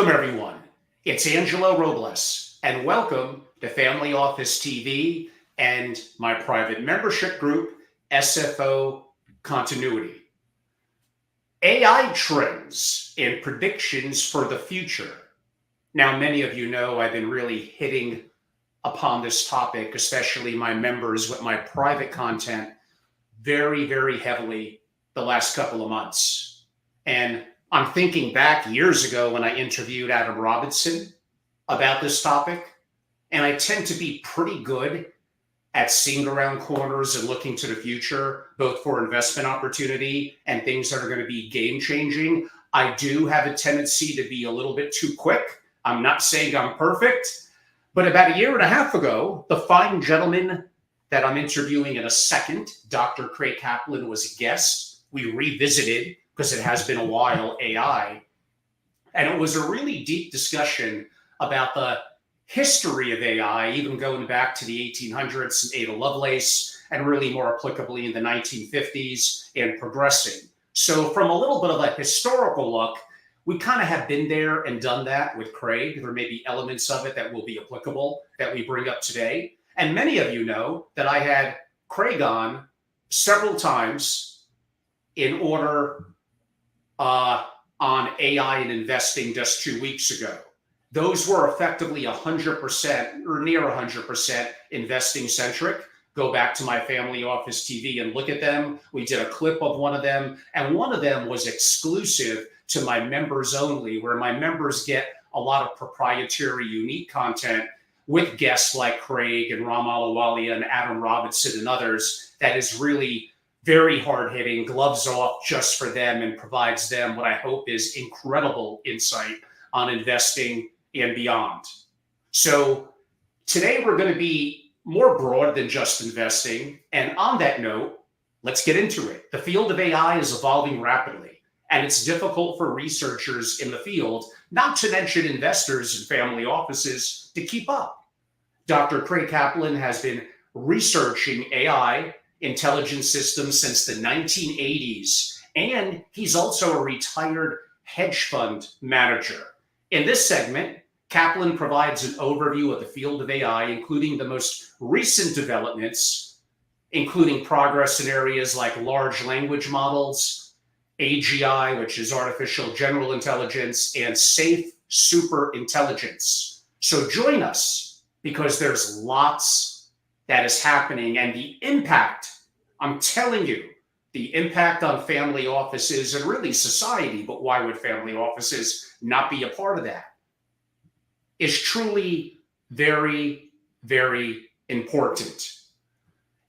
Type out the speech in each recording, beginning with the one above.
Welcome, everyone. It's Angelo Robles, and welcome to Family Office TV and my private membership group, SFO Continuity. AI trends and predictions for the future. Now, many of you know I've been really hitting upon this topic, especially my members with my private content, very, very heavily the last couple of months. And I'm thinking back years ago when I interviewed Adam Robinson about this topic, and I tend to be pretty good at seeing around corners and looking to the future, both for investment opportunity and things that are going to be game-changing. I do have a tendency to be a little bit too quick. I'm not saying I'm perfect, but about a year and a half ago, the fine gentleman that I'm interviewing in a second, Dr. Craig Kaplan, was a guest. We revisited, because it has been a while, AI. And it was a really deep discussion about the history of AI, even going back to the 1800s and Ada Lovelace, and really more applicably in the 1950s and progressing. So from a little bit of a historical look, we kind of have been there and done that with Craig. There may be elements of it that will be applicable that we bring up today. And many of you know that I had Craig on several times in order on AI and investing just 2 weeks ago. Those were effectively 100% or near 100% investing centric. Go back to my Family Office TV and look at them. We did a clip of one of them, and one of them was exclusive to my members only, where my members get a lot of proprietary, unique content with guests like Craig and Ram Ahluwalia and Adam Robinson and others that is really very hard-hitting, gloves off just for them, and provides them what I hope is incredible insight on investing and beyond. So today we're going to be more broad than just investing. And on that note, let's get into it. The field of AI is evolving rapidly, and it's difficult for researchers in the field, not to mention investors and family offices, to keep up. Dr. Craig Kaplan has been researching AI intelligence systems since the 1980s, and he's also a retired hedge fund manager. In this segment, Kaplan provides an overview of the field of AI, including the most recent developments, including progress in areas like large language models, AGI, which is artificial general intelligence, and Safe SuperIntelligence. So join us, because there's lots that is happening, and the impact, I'm telling you, the impact on family offices and really society, but why would family offices not be a part of that, is truly very, very important.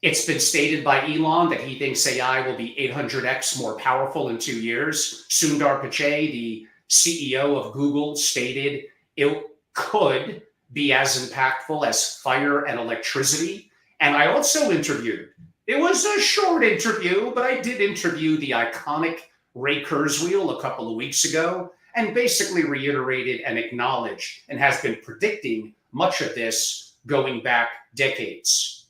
It's been stated by Elon that he thinks AI will be 800x more powerful in 2 years. Sundar Pichai, the CEO of Google, stated it could be as impactful as fire and electricity. And I also interviewed, it was a short interview, but I did interview the iconic Ray Kurzweil a couple of weeks ago, and basically reiterated and acknowledged and has been predicting much of this going back decades.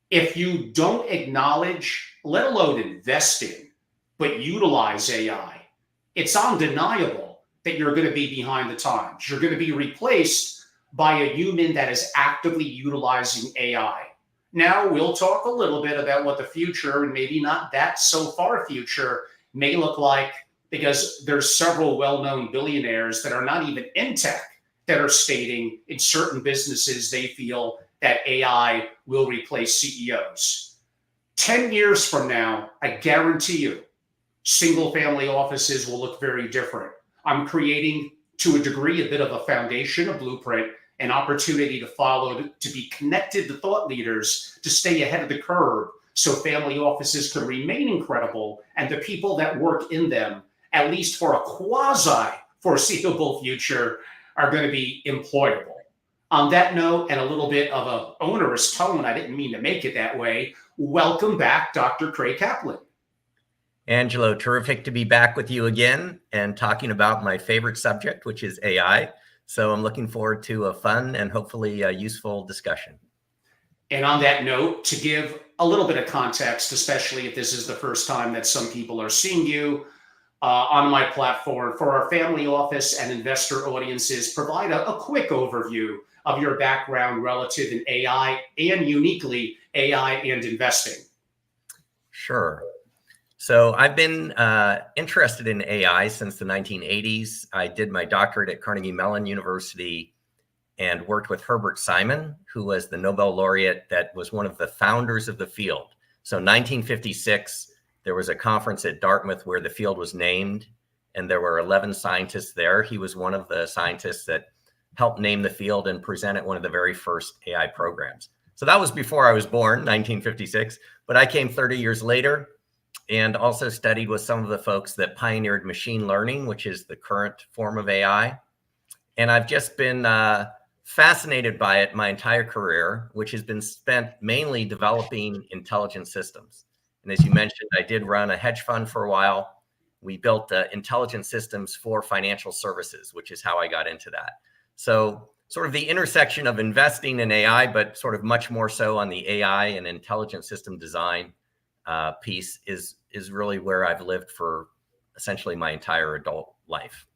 If you don't acknowledge, let alone invest in, but utilize AI, it's undeniable that you're going to be behind the times. You're going to be replaced by a human that is actively utilizing AI. Now, we'll talk a little bit about what the future, and maybe not that so far future, may look like, because there's several well-known billionaires that are not even in tech that are stating in certain businesses they feel that AI will replace CEOs. 10 years from now, I guarantee you, single-family offices will look very different. I'm creating, to a degree, a bit of a foundation, a blueprint, an opportunity to follow, to be connected to thought leaders, to stay ahead of the curve, so family offices can remain incredible, and the people that work in them, at least for a quasi-foreseeable future, are going to be employable. On that note, and a little bit of an onerous tone, I didn't mean to make it that way, welcome back, Dr. Craig Kaplan. Angelo, terrific to be back with you again and talking about my favorite subject, which is AI. So I'm looking forward to a fun and hopefully a useful discussion. And on that note, to give a little bit of context, especially if this is the first time that some people are seeing you, on my platform for our family office and investor audiences, provide a quick overview of your background relative in AI and uniquely AI and investing. Sure. So I've been interested in AI since the 1980s. I did my doctorate at Carnegie Mellon University and worked with Herbert Simon, who was the Nobel laureate that was one of the founders of the field. So 1956, there was a conference at Dartmouth where the field was named, and there were 11 scientists there. He was one of the scientists that helped name the field and present at one of the very first AI programs. So that was before I was born, 1956, but I came 30 years later and also studied with some of the folks that pioneered machine learning, which is the current form of AI. And I've just been fascinated by it my entire career, which has been spent mainly developing intelligent systems. And as you mentioned, I did run a hedge fund for a while. We built intelligent systems for financial services, which is how I got into that. So sort of the intersection of investing in AI, but sort of much more so on the AI and intelligent system design piece is really where I've lived for essentially my entire adult life.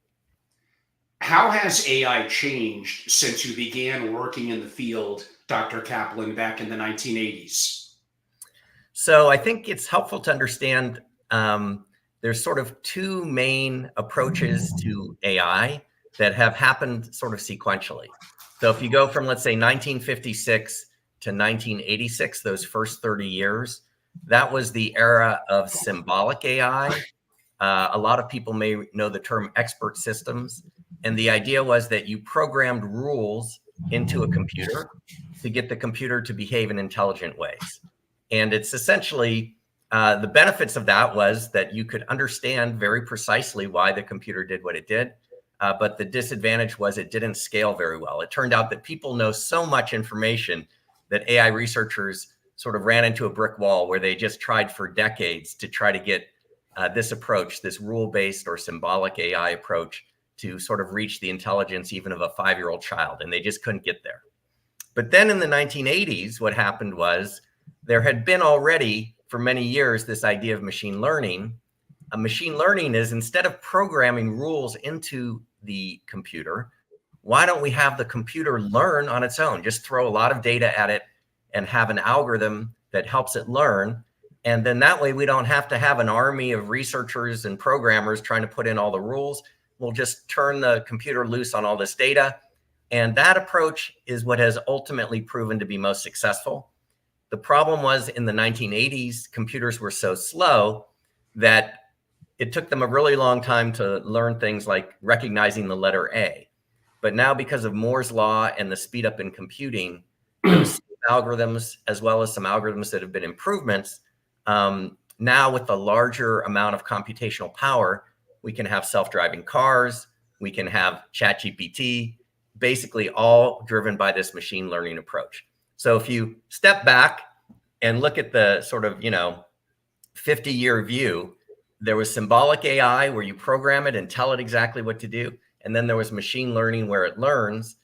How has AI changed since you began working in the field, Dr. Kaplan, back in the 1980s? So I think it's helpful to understand there's sort of two main approaches to AI that have happened sort of sequentially. So if you go from, let's say, 1956 to 1986, those first 30 years, that was the era of symbolic AI. A lot of people may know the term expert systems. And the idea was that you programmed rules into a computer to get the computer to behave in intelligent ways. And it's essentially the benefits of that was that you could understand very precisely why the computer did what it did. But the disadvantage was it didn't scale very well. It turned out that people know so much information that AI researchers sort of ran into a brick wall where they just tried for decades to try to get this approach, this rule-based or symbolic AI approach, to sort of reach the intelligence even of a 5-year-old child, and they just couldn't get there. But then in the 1980s, what happened was there had been already for many years this idea of machine learning. Machine learning is, instead of programming rules into the computer, why don't we have the computer learn on its own? Just throw a lot of data at it and have an algorithm that helps it learn. And then that way we don't have to have an army of researchers and programmers trying to put in all the rules. We'll just turn the computer loose on all this data. And that approach is what has ultimately proven to be most successful. The problem was in the 1980s, computers were so slow that it took them a really long time to learn things like recognizing the letter A. But now, because of Moore's law and the speed up in computing, those algorithms, as well as some algorithms that have been improvements, now with the larger amount of computational power, we can have self-driving cars, we can have ChatGPT, basically all driven by this machine learning approach. So if you step back and look at the sort of, 50-year view, there was symbolic AI where you program it and tell it exactly what to do. And then there was machine learning where it learns.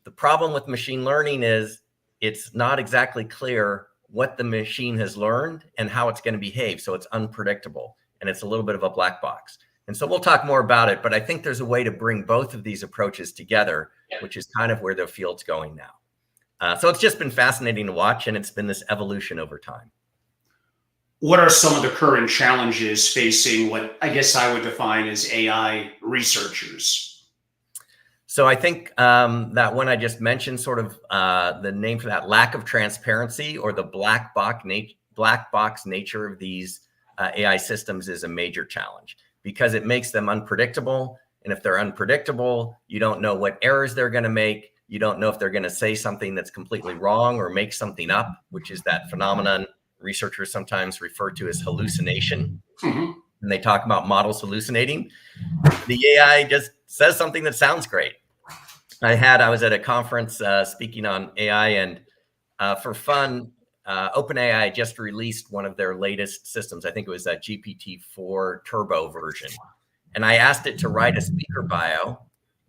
The problem with machine learning is it's not exactly clear what the machine has learned and how it's going to behave. So it's unpredictable and it's a little bit of a black box. And so we'll talk more about it, but I think there's a way to bring both of these approaches together, which is kind of where the field's going now. So it's just been fascinating to watch, and it's been this evolution over time. What are some of the current challenges facing what I guess I would define as AI researchers? So I think that one I just mentioned, sort of the name for that, lack of transparency or the black box nature of these AI systems is a major challenge because it makes them unpredictable. And if they're unpredictable, you don't know what errors they're going to make. You don't know if they're going to say something that's completely wrong or make something up, which is that phenomenon researchers sometimes refer to as hallucination. Mm-hmm. And they talk about models hallucinating. The AI just says something that sounds great. I was at a conference speaking on AI, and for fun, OpenAI just released one of their latest systems. I think it was a GPT-4 Turbo version. And I asked it to write a speaker bio.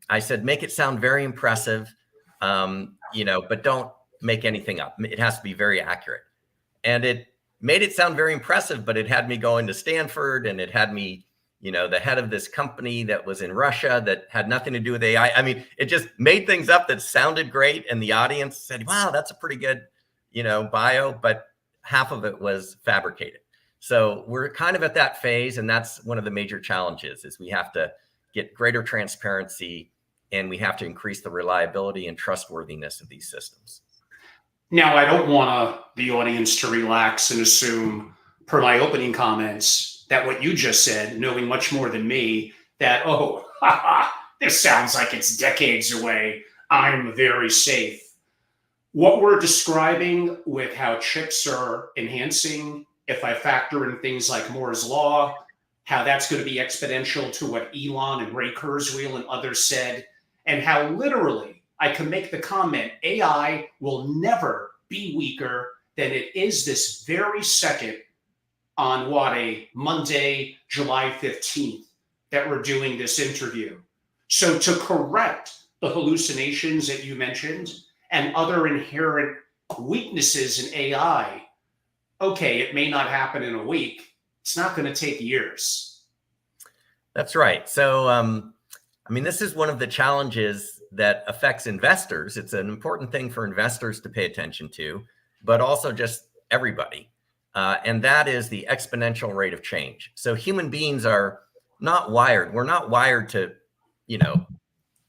I said, make it sound very impressive, but don't make anything up. It has to be very accurate. And it made it sound very impressive, but it had me going to Stanford, and it had me, the head of this company that was in Russia that had nothing to do with AI. I mean, it just made things up that sounded great. And the audience said, wow, that's a pretty good, bio, but half of it was fabricated. So we're kind of at that phase. And that's one of the major challenges is we have to get greater transparency and we have to increase the reliability and trustworthiness of these systems. Now, I don't want the audience to relax and assume, per my opening comments, that what you just said, knowing much more than me, that, oh, this sounds like it's decades away. I'm very safe. What we're describing with how chips are enhancing, if I factor in things like Moore's Law, how that's going to be exponential to what Elon and Ray Kurzweil and others said, and how literally I can make the comment, AI will never be weaker than it is this very second on a Monday, July 15th, that we're doing this interview. So to correct the hallucinations that you mentioned and other inherent weaknesses in AI, okay, it may not happen in a week. It's not going to take years. That's right. So, this is one of the challenges that affects investors. It's an important thing for investors to pay attention to, but also just everybody. And that is the exponential rate of change. So human beings are not wired. We're not wired to,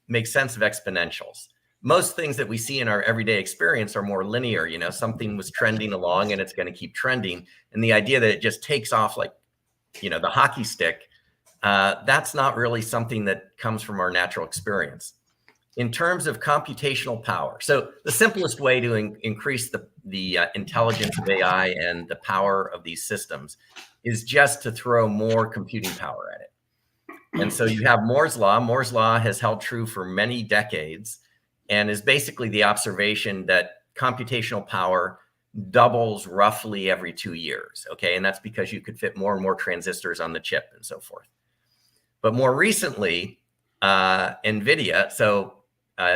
make sense of exponentials. Most things that we see in our everyday experience are more linear. Something was trending along and it's going to keep trending. And the idea that it just takes off like, the hockey stick, that's not really something that comes from our natural experience. In terms of computational power, so the simplest way to increase the intelligence of AI and the power of these systems is just to throw more computing power at it. And so you have Moore's Law. Moore's Law has held true for many decades and is basically the observation that computational power doubles roughly every 2 years. Okay, and that's because you could fit more and more transistors on the chip and so forth. But more recently, NVIDIA, so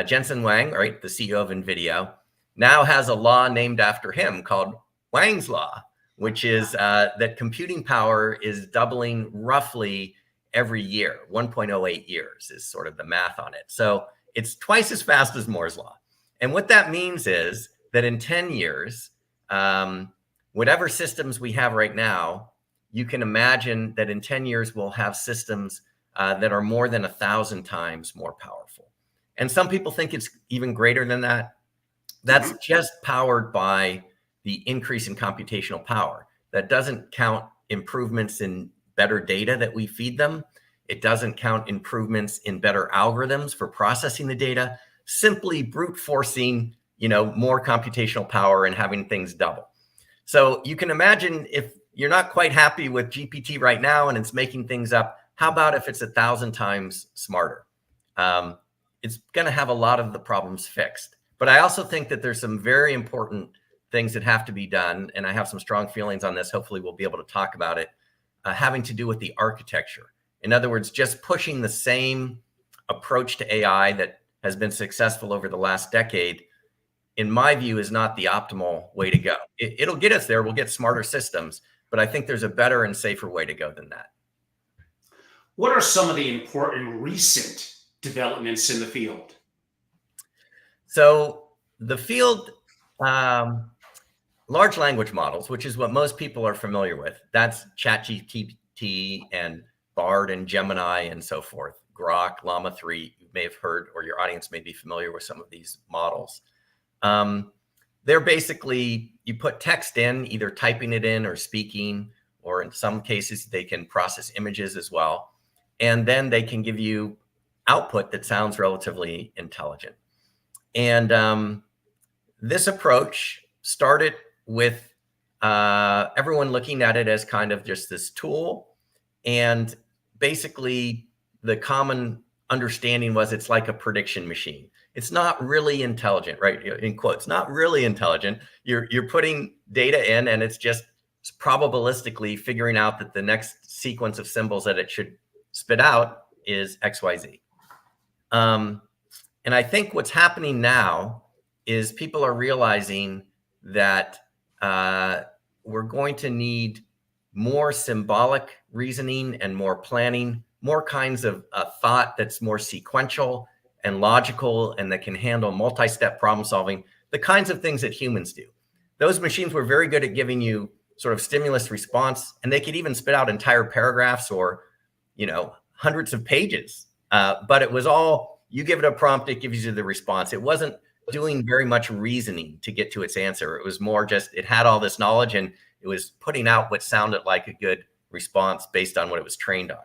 Jensen Huang, right, the CEO of NVIDIA, now has a law named after him called Huang's Law, which is that computing power is doubling roughly every year. 1.08 years is sort of the math on it. So it's twice as fast as Moore's Law. And what that means is that in 10 years, whatever systems we have right now, you can imagine that in 10 years, we'll have systems that are more than 1,000 times more powerful. And some people think it's even greater than that. That's just powered by the increase in computational power. That doesn't count improvements in better data that we feed them. It doesn't count improvements in better algorithms for processing the data, simply brute forcing, more computational power and having things double. So you can imagine if you're not quite happy with GPT right now and it's making things up, how about if it's 1,000 times smarter? It's going to have a lot of the problems fixed. But I also think that there's some very important things that have to be done. And I have some strong feelings on this. Hopefully we'll be able to talk about it, having to do with the architecture. In other words, just pushing the same approach to AI that has been successful over the last decade, in my view, is not the optimal way to go. It'll get us there. We'll get smarter systems. But I think there's a better and safer way to go than that. What are some of the important recent developments in the field? So the field, large language models, which is what most people are familiar with, that's ChatGPT and Bard and Gemini and so forth, Grok, Llama 3, you may have heard, or your audience may be familiar with some of these models. They're basically, you put text in, either typing it in or speaking, or in some cases, they can process images as well. And then they can give you output that sounds relatively intelligent. And this approach started with everyone looking at it as kind of just this tool. And basically, the common understanding was it's like a prediction machine. It's not really intelligent, right? In quotes, not really intelligent. You're putting data in and it's just probabilistically figuring out that the next sequence of symbols that it should spit out is XYZ. And I think what's happening now is people are realizing that we're going to need more symbolic reasoning and more planning, more kinds of thought that's more sequential and logical and that can handle multi-step problem solving, the kinds of things that humans do. Those machines were very good at giving you sort of stimulus response, and they could even spit out entire paragraphs or, hundreds of pages. But it was all, you give it a prompt, it gives you the response. It wasn't doing very much reasoning to get to its answer. It was more just, it had all this knowledge and it was putting out what sounded like a good response based on what it was trained on.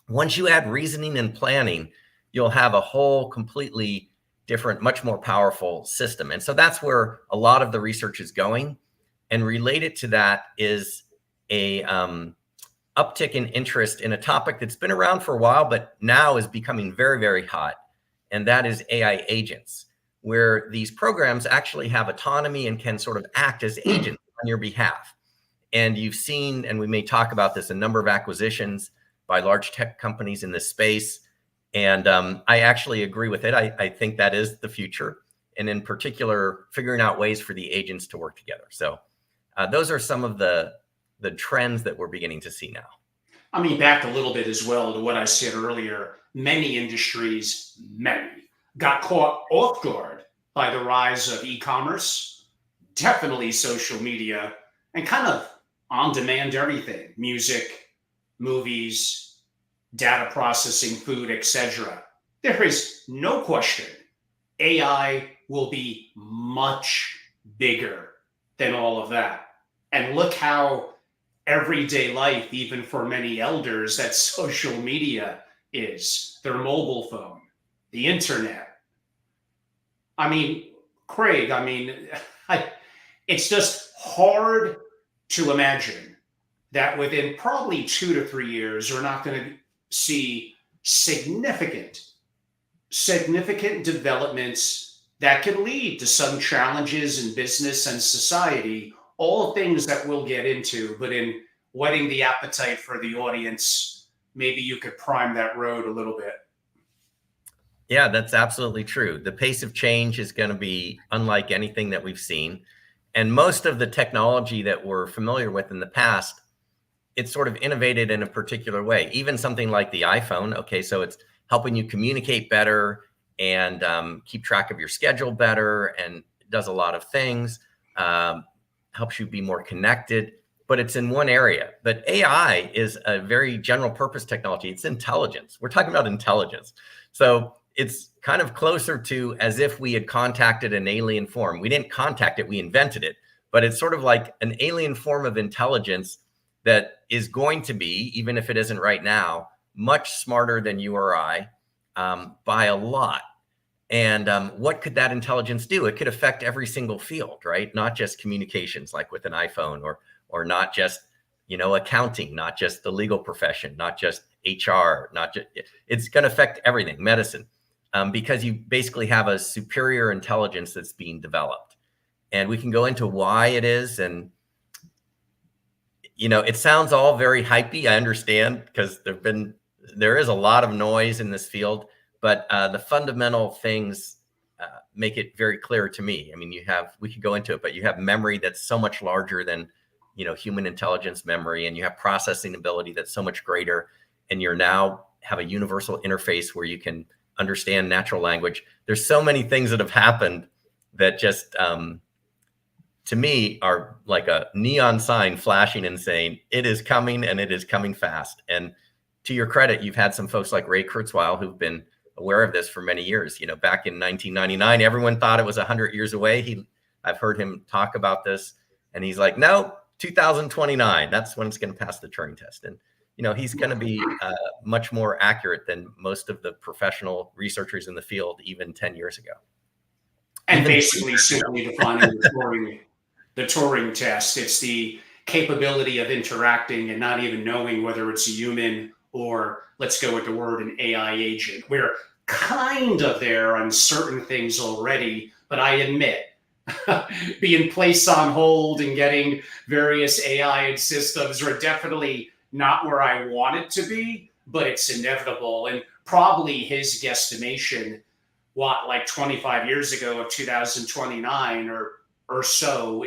Once you add reasoning and planning, you'll have a whole completely different, much more powerful system. And so that's where a lot of the research is going. And related to that is a uptick in interest in a topic that's been around for a while, but now is becoming very, very hot. And that is AI agents, where these programs actually have autonomy and can sort of act as agents on your behalf. And you've seen, and we may talk about this, a number of acquisitions by large tech companies in this space. And I actually agree with it. I think that is the future. And in particular, figuring out ways for the agents to work together. So those are some of the trends that we're beginning to see now. I mean, back a little bit as well to what I said earlier, many industries, got caught off guard by the rise of e-commerce, definitely social media, and kind of on-demand everything, music, movies, data processing, food, etc. There is no question AI will be much bigger than all of that. And look how everyday life, even for many elders, that social media is, their mobile phone, the internet. I mean, Craig, it's just hard to imagine that within probably 2 to 3 years, we're not going to see significant developments that could lead to some challenges in business and society, all things that we'll get into. But in whetting the appetite for the audience, maybe you could prime that road a little bit. Yeah, that's absolutely true. The pace of change is going to be unlike anything that we've seen. And most of the technology that we're familiar with in the past, it's sort of innovated in a particular way. Even something like the iPhone, okay, so it's helping you communicate better and keep track of your schedule better, and does a lot of things, helps you be more connected, but it's in one area. But AI is a very general purpose technology. It's intelligence. We're talking about intelligence. So it's kind of closer to as if we had contacted an alien form. We didn't contact it, we invented it, but it's sort of like an alien form of intelligence that is going to be, even if it isn't right now, much smarter than you or I by a lot. And what could that intelligence do? It could affect every single field, right? Not just communications, like with an iPhone, or not just, accounting, not just the legal profession, not just HR, it's going to affect everything, medicine, because you basically have a superior intelligence that's being developed. And we can go into why it is. And, it sounds all very hypey. I understand, because there is a lot of noise in this field, but the fundamental things make it very clear to me. I mean, we could go into it, but you have memory that's so much larger than, human intelligence memory, and you have processing ability that's so much greater. And you're now have a universal interface where you can understand natural language. There's so many things that have happened that just, to me, are like a neon sign flashing and saying, it is coming, and it is coming fast. And to your credit, you've had some folks like Ray Kurzweil who've been aware of this for many years. Back in 1999, everyone thought it was 100 years away. I've heard him talk about this, and he's like, no, 2029, that's when it's going to pass the Turing test. And, he's going to be much more accurate than most of the professional researchers in the field, even 10 years ago. And basically simply defining the Turing test, it's the capability of interacting and not even knowing whether it's a human or, let's go with the word, an AI agent. We're kind of there on certain things already, but I admit, being placed on hold and getting various AI systems are definitely not where I want it to be, but it's inevitable. And probably his guesstimation, like 25 years ago of 2029 or so,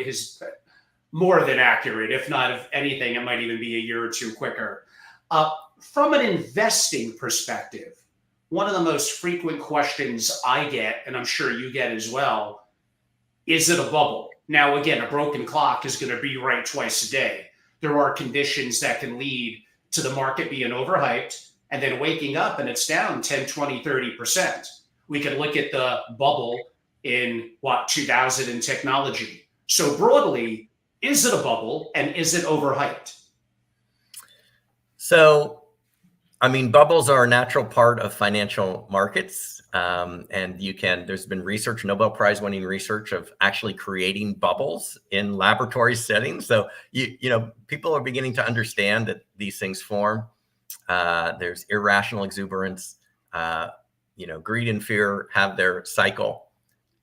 more than accurate. If not, if anything, it might even be a year or two quicker. From an investing perspective, one of the most frequent questions I get, and I'm sure you get as well, is it a bubble? Now, again, a broken clock is going to be right twice a day. There are conditions that can lead to the market being overhyped and then waking up and it's down 10, 20, 30%. We could look at the bubble in 2000 in technology. So broadly, is it a bubble and is it overhyped? So, I mean, bubbles are a natural part of financial markets. And there's been research, Nobel Prize winning research of actually creating bubbles in laboratory settings. So, people are beginning to understand that these things form. There's irrational exuberance, greed and fear have their cycle.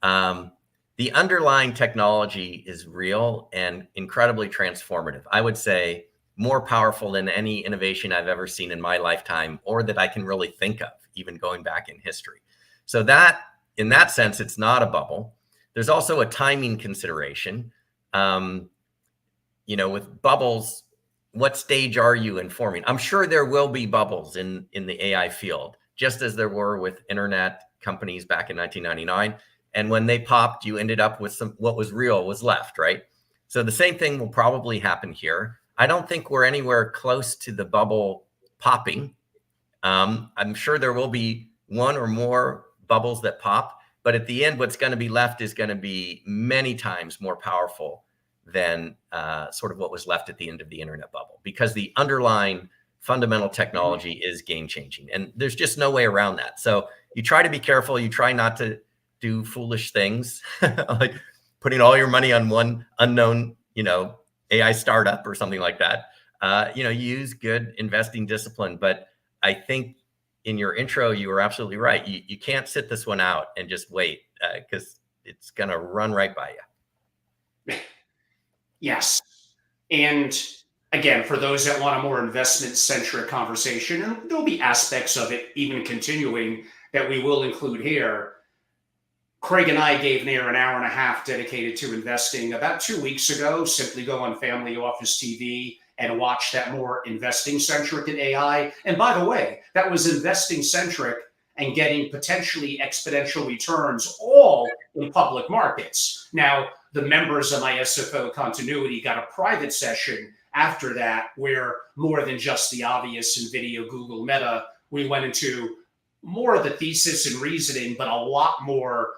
The underlying technology is real and incredibly transformative. I would say more powerful than any innovation I've ever seen in my lifetime, or that I can really think of, even going back in history. So that, in that sense, it's not a bubble. There's also a timing consideration. With bubbles, what stage are you in forming? I'm sure there will be bubbles in the AI field, just as there were with internet companies back in 1999. And when they popped, you ended up with what was real was left, right? So the same thing will probably happen here. I don't think we're anywhere close to the bubble popping. I'm sure there will be one or more bubbles that pop, but at the end, what's going to be left is going to be many times more powerful than sort of what was left at the end of the internet bubble, because the underlying fundamental technology is game changing, and there's just no way around that. So you try to be careful. You try not to do foolish things like putting all your money on one unknown, AI startup or something like that. Use good investing discipline. But I think in your intro, you were absolutely right. You can't sit this one out and just wait, because it's going to run right by you. Yes. And again, for those that want a more investment-centric conversation, and there'll be aspects of it even continuing that we will include here. Craig and I gave near an hour and a half dedicated to investing about 2 weeks ago. Simply go on FamilyOffice TV and watch that more investing-centric in AI. And by the way, that was investing-centric and getting potentially exponential returns all in public markets. Now, the members of my SFO continuity got a private session after that, where more than just the obvious NVIDIA, Google, Meta, we went into more of the thesis and reasoning, but a lot more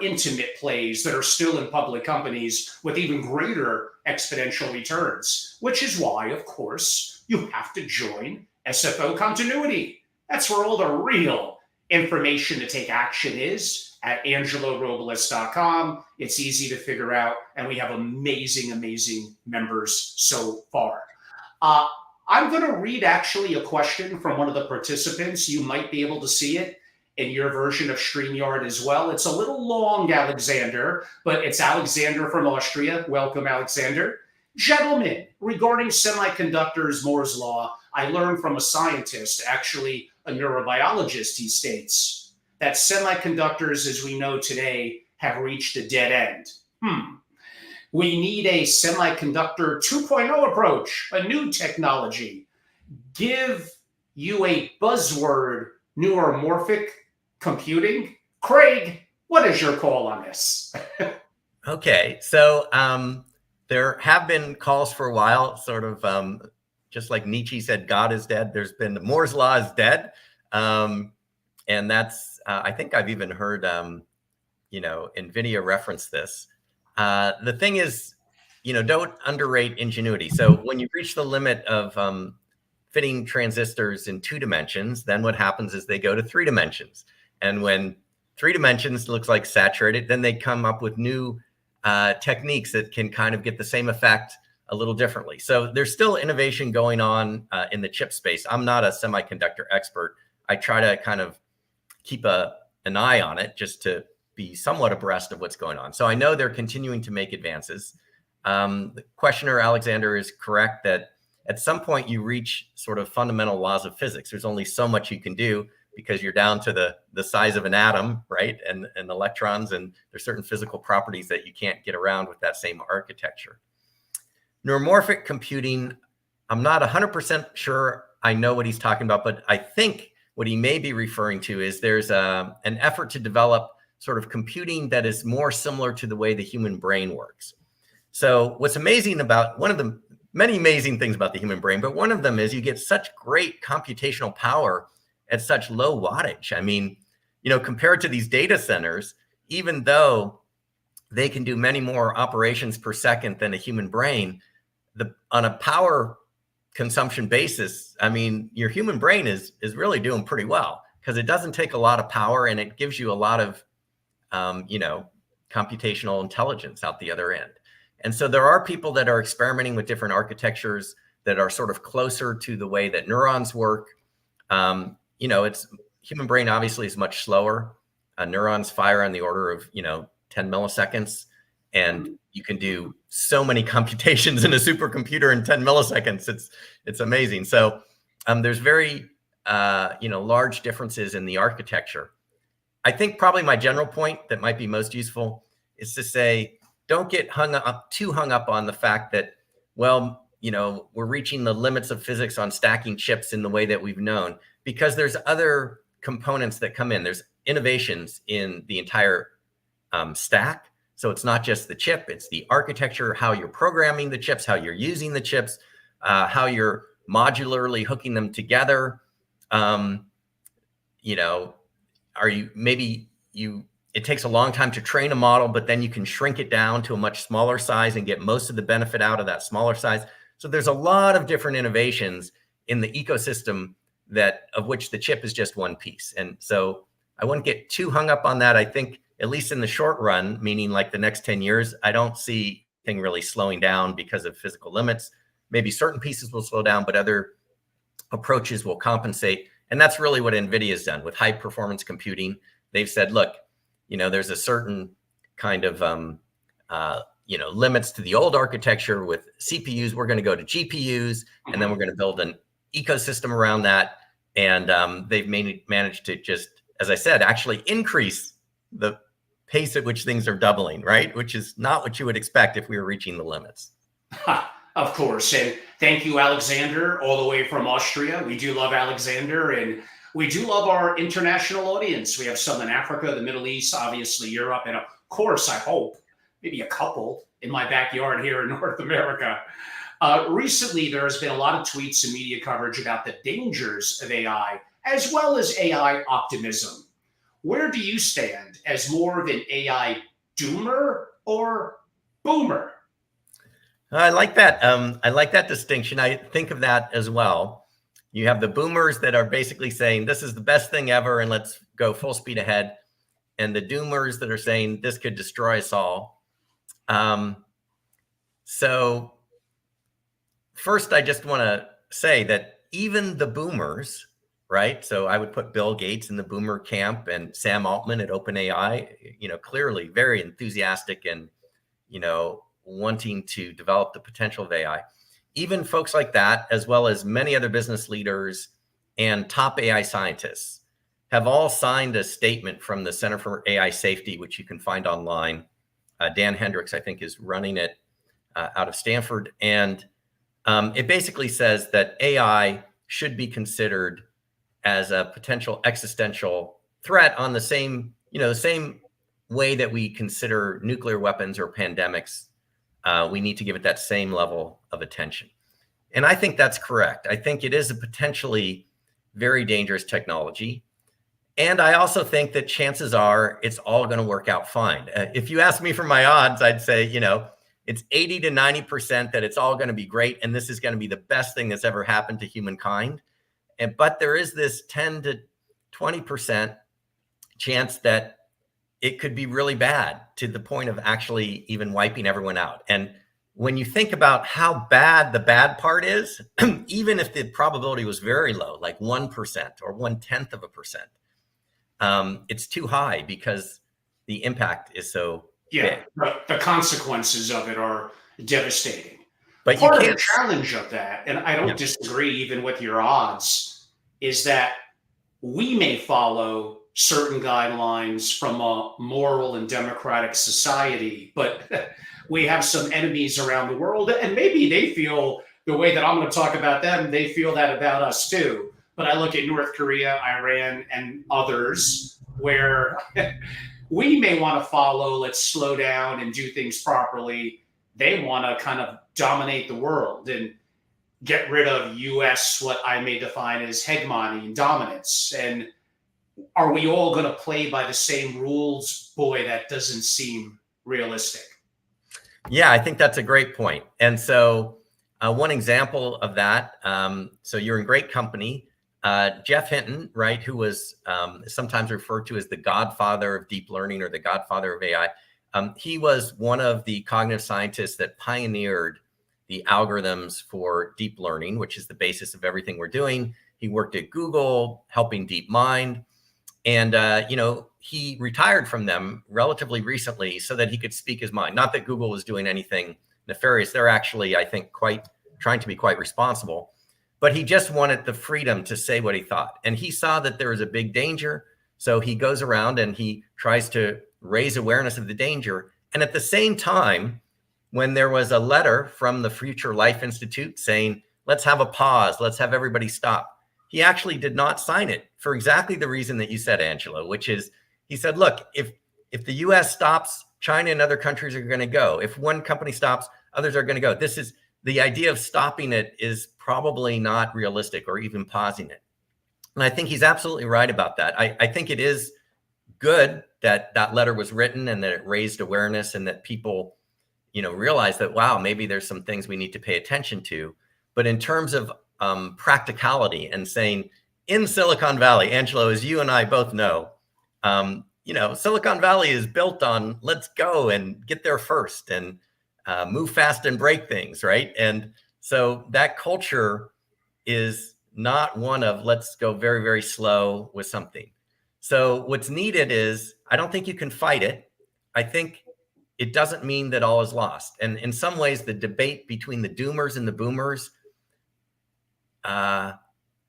intimate plays that are still in public companies with even greater exponential returns, which is why, of course, you have to join SFO continuity. That's where all the real information to take action is, at angelorobles.com. It's easy to figure out, and we have amazing, amazing members so far. I'm going to read actually a question from one of the participants. You might be able to see it in your version of StreamYard as well. It's a little long, Alexander, but it's Alexander from Austria. Welcome, Alexander. Gentlemen, regarding semiconductors, Moore's Law, I learned from a scientist, actually a neurobiologist, he states, that semiconductors, as we know today, have reached a dead end. We need a semiconductor 2.0 approach, a new technology. Give you a buzzword, neuromorphic computing. Craig, what is your call on this? Okay, so there have been calls for a while, sort of just like Nietzsche said, God is dead. There's been Moore's Law is dead. And that's, I think I've even heard, NVIDIA reference this. The thing is, don't underrate ingenuity. So when you reach the limit of fitting transistors in 2 dimensions, then what happens is they go to 3 dimensions. And when 3 dimensions looks like saturated, then they come up with new techniques that can kind of get the same effect a little differently. So there's still innovation going on in the chip space. I'm not a semiconductor expert. I try to kind of keep an eye on it just to be somewhat abreast of what's going on. So I know they're continuing to make advances. The questioner, Alexander, is correct that at some point you reach sort of fundamental laws of physics. There's only so much you can do because you're down to the size of an atom, right? And electrons, and there's certain physical properties that you can't get around with that same architecture. Neuromorphic computing, I'm not 100% sure I know what he's talking about, but I think what he may be referring to is there's an effort to develop sort of computing that is more similar to the way the human brain works. So what's amazing about, one of the many amazing things about the human brain, but one of them is you get such great computational power at such low wattage. I mean, compared to these data centers, even though they can do many more operations per second than a human brain, on a power consumption basis, I mean, your human brain is really doing pretty well because it doesn't take a lot of power and it gives you a lot of, computational intelligence out the other end. And so there are people that are experimenting with different architectures that are sort of closer to the way that neurons work. It's human brain obviously is much slower. Neurons fire on the order of, 10 milliseconds. And you can do so many computations in a supercomputer in 10 milliseconds. It's amazing. So there's very, large differences in the architecture. I think probably my general point that might be most useful is to say, don't get too hung up on the fact that, well, we're reaching the limits of physics on stacking chips in the way that we've known, because there's other components that come in. There's innovations in the entire stack. So it's not just the chip, it's the architecture, how you're programming the chips, how you're using the chips, how you're modularly hooking them together. It takes a long time to train a model, but then you can shrink it down to a much smaller size and get most of the benefit out of that smaller size. So there's a lot of different innovations in the ecosystem of which the chip is just one piece. And so I wouldn't get too hung up on that. I think at least in the short run, meaning like the next 10 years, I don't see anything really slowing down because of physical limits. Maybe certain pieces will slow down, but other approaches will compensate. And that's really what NVIDIA has done with high performance computing. They've said, look, there's a certain kind of, limits to the old architecture with CPUs. We're going to go to GPUs, and then we're going to build an ecosystem around that. And they've managed to just, as I said, actually increase the pace at which things are doubling, right? Which is not what you would expect if we were reaching the limits. Of course. And thank you, Alexander, all the way from Austria. We do love Alexander, and we do love our international audience. We have some in Africa, the Middle East, obviously Europe, and of course, I hope, maybe a couple in my backyard here in North America. Recently, there has been a lot of tweets and media coverage about the dangers of AI, as well as AI optimism. Where do you stand as more of an AI doomer or boomer? I like that. I like that distinction. I think of that as well. You have the boomers that are basically saying this is the best thing ever and let's go full speed ahead. And the doomers that are saying this could destroy us all. So first, I just want to say that even the boomers, right? So I would put Bill Gates in the boomer camp and Sam Altman at OpenAI, clearly very enthusiastic and, wanting to develop the potential of AI. Even folks like that, as well as many other business leaders and top AI scientists, have all signed a statement from the Center for AI Safety, which you can find online. Dan Hendricks, I think, is running it out of Stanford. And it basically says that AI should be considered as a potential existential threat on the same way that we consider nuclear weapons or pandemics. We need to give it that same level of attention. And I think that's correct. I think it is a potentially very dangerous technology. And I also think that chances are it's all going to work out fine. If you ask me for my odds, I'd say, it's 80 to 90% that it's all going to be great. And this is going to be the best thing that's ever happened to humankind. But there is this 10 to 20% chance that it could be really bad to the point of actually even wiping everyone out. And when you think about how bad the bad part is, even if the probability was very low, like 1% or 0.1%, it's too high because the impact is so big. The consequences of it are devastating. But part you of can't. the challenge of that, and I don't disagree even with your odds, is that we may follow certain guidelines from a moral and democratic society, but we have some enemies around the world, and maybe they feel the way that I'm going to talk about them, they feel that about us too. But I look at North Korea, Iran, and others where we may want to follow, let's slow down and do things properly. They want to kind of dominate the world and get rid of US, what I may define as hegemony and dominance. And are we all going to play by the same rules? Boy, that doesn't seem realistic. Yeah, I think that's a great point. And so one example of that, so you're in great company. Jeff Hinton, right, who was sometimes referred to as the godfather of deep learning or the godfather of AI. He was one of the cognitive scientists that pioneered the algorithms for deep learning, which is the basis of everything we're doing. He worked at Google, helping DeepMind. And, he retired from them relatively recently so that he could speak his mind. Not that Google was doing anything nefarious. They're actually, I think, trying to be quite responsible. But he just wanted the freedom to say what he thought. And he saw that there was a big danger. So he goes around and he tries to raise awareness of the danger. And at the same time, when there was a letter from the Future Life Institute saying, let's have a pause, let's have everybody stop, he actually did not sign it for exactly the reason that you said, Angelo, which is he said, look, if the US stops, China and other countries are going to go. If one company stops, others are going to go. This is the idea of stopping it is probably not realistic or even pausing it. And I think he's absolutely right about that. I think it is good that that letter was written and that it raised awareness and that people, realize that, wow, maybe there's some things we need to pay attention to. But in terms of practicality and saying in Silicon Valley, Angelo, as you and I both know, Silicon Valley is built on let's go and get there first and move fast and break things, right? And so that culture is not one of let's go very, very slow with something. So what's needed is, I don't think you can fight it. I think it doesn't mean that all is lost. And in some ways, the debate between the doomers and the boomers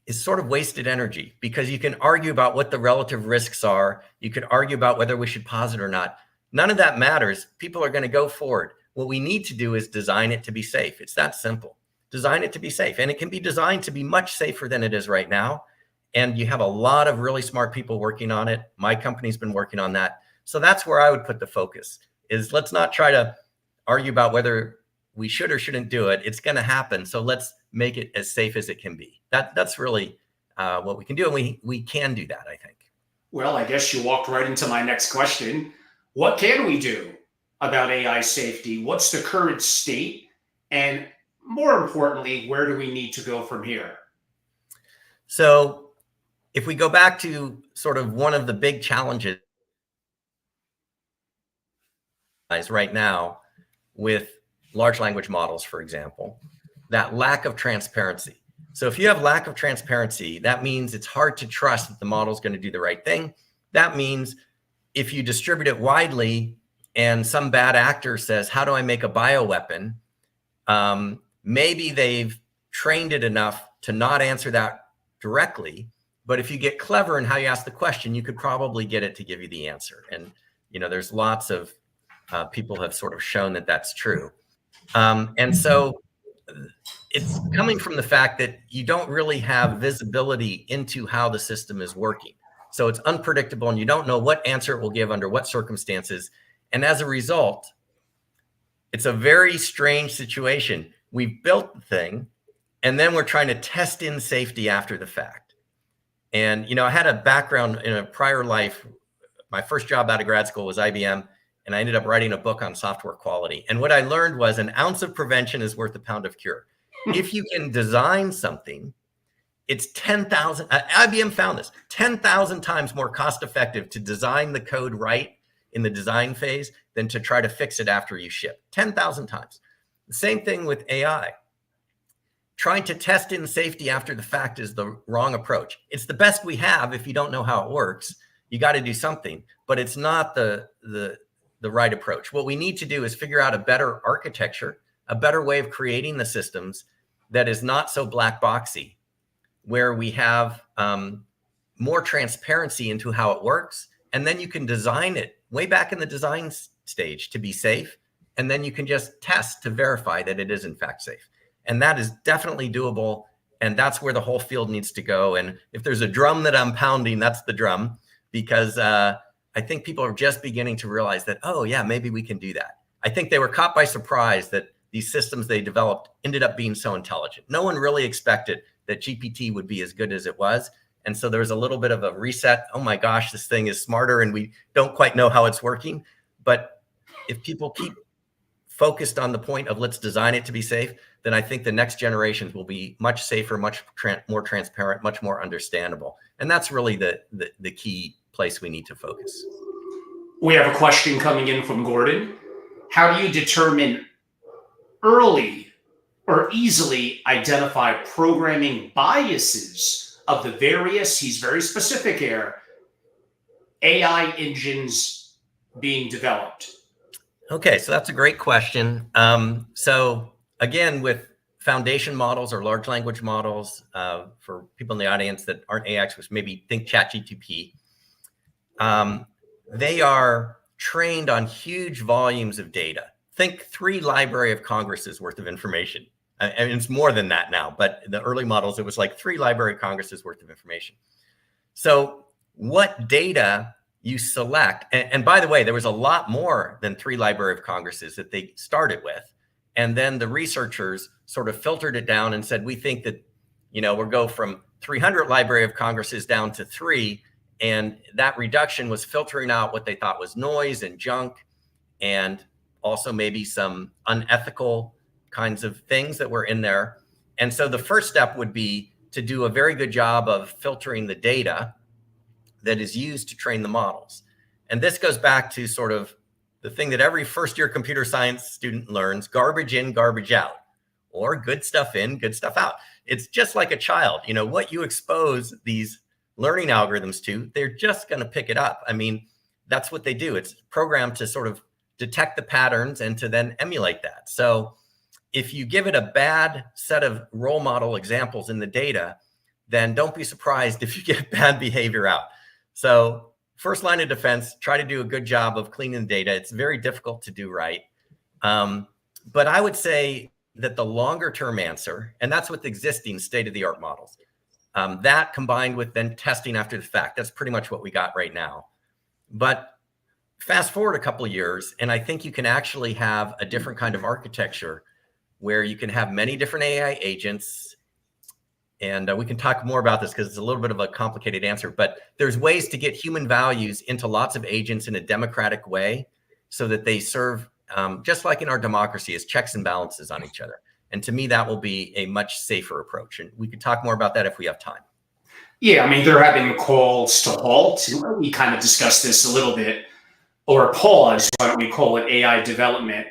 is sort of wasted energy, because you can argue about what the relative risks are. You could argue about whether we should pause it or not. None of that matters. People are going to go forward. What we need to do is design it to be safe. It's that simple. Design it to be safe. And it can be designed to be much safer than it is right now. And you have a lot of really smart people working on it. My company's been working on that. So that's where I would put the focus, is let's not try to argue about whether we should or shouldn't do it. It's going to happen. So let's make it as safe as it can be. That's really what we can do. And we can do that, I think. Well, I guess you walked right into my next question. What can we do about AI safety? What's the current state? And more importantly, where do we need to go from here? So if we go back to sort of one of the big challenges right now with large language models, for example, that lack of transparency. So if you have lack of transparency, that means it's hard to trust that the model is going to do the right thing. That means if you distribute it widely and some bad actor says, how do I make a bioweapon? Maybe they've trained it enough to not answer that directly. But if you get clever in how you ask the question, you could probably get it to give you the answer. And, there's lots of people have sort of shown that that's true. And so it's coming from the fact that you don't really have visibility into how the system is working. So it's unpredictable and you don't know what answer it will give under what circumstances. And as a result, it's a very strange situation. We've built the thing and then we're trying to test in safety after the fact. And, I had a background in a prior life. My first job out of grad school was IBM. And I ended up writing a book on software quality. And what I learned was an ounce of prevention is worth a pound of cure. If you can design something, it's 10,000, IBM found this, 10,000 times more cost effective to design the code right in the design phase than to try to fix it after you ship. 10,000 times. The same thing with AI. Trying to test in safety after the fact is the wrong approach. It's the best we have if you don't know how it works. You got to do something, but it's not the right approach. What we need to do is figure out a better architecture, a better way of creating the systems that is not so black boxy, where we have more transparency into how it works. And then you can design it way back in the design stage to be safe. and then you can just test to verify that it is in fact safe. And that is definitely doable. And that's where the whole field needs to go. And if there's a drum that I'm pounding, that's the drum, because I think people are just beginning to realize that, oh yeah, maybe we can do that. I think they were caught by surprise that these systems they developed ended up being so intelligent. No one really expected that GPT would be as good as it was. And so there was a little bit of a reset. Oh my gosh, this thing is smarter and we don't quite know how it's working. But if people keep focused on the point of let's design it to be safe, then I think the next generations will be much safer, much more transparent, much more understandable. And that's really the key place we need to focus. We have a question coming in from Gordon. How do you determine early or easily identify programming biases of the various, he's very specific here, AI engines being developed? Okay, so that's a great question. So again, with foundation models or large language models, for people in the audience that aren't AI experts, maybe think ChatGPT, they are trained on huge volumes of data. Think 3 Library of Congresses worth of information. And it's more than that now, but in the early models, it was like 3 Library of Congresses worth of information. So what data you select, and by the way, there was a lot more than 3 Library of Congresses that they started with. And then the researchers sort of filtered it down and said, we think that, we'll go from 300 Library of Congresses down to 3. And that reduction was filtering out what they thought was noise and junk, and also maybe some unethical kinds of things that were in there. And so the first step would be to do a very good job of filtering the data that is used to train the models. And this goes back to sort of the thing that every first-year computer science student learns: garbage in, garbage out, or good stuff in, good stuff out. It's just like a child. What you expose these learning algorithms to, they're just going to pick it up. I mean, that's what they do. It's programmed to sort of detect the patterns and to then emulate that. So if you give it a bad set of role model examples in the data, then don't be surprised if you get bad behavior out. So first line of defense, try to do a good job of cleaning the data. It's very difficult to do right. But I would say that the longer term answer, and that's with existing state-of-the-art models, that combined with then testing after the fact, that's pretty much what we got right now. But fast forward a couple of years, and I think you can actually have a different kind of architecture where you can have many different AI agents. And we can talk more about this because it's a little bit of a complicated answer, but there's ways to get human values into lots of agents in a democratic way so that they serve, just like in our democracy, as checks and balances on each other. And to me, that will be a much safer approach. And we could talk more about that if we have time. Yeah, I mean, there have been calls to halt. We kind of discussed this a little bit, or pause, why don't we call it, AI development.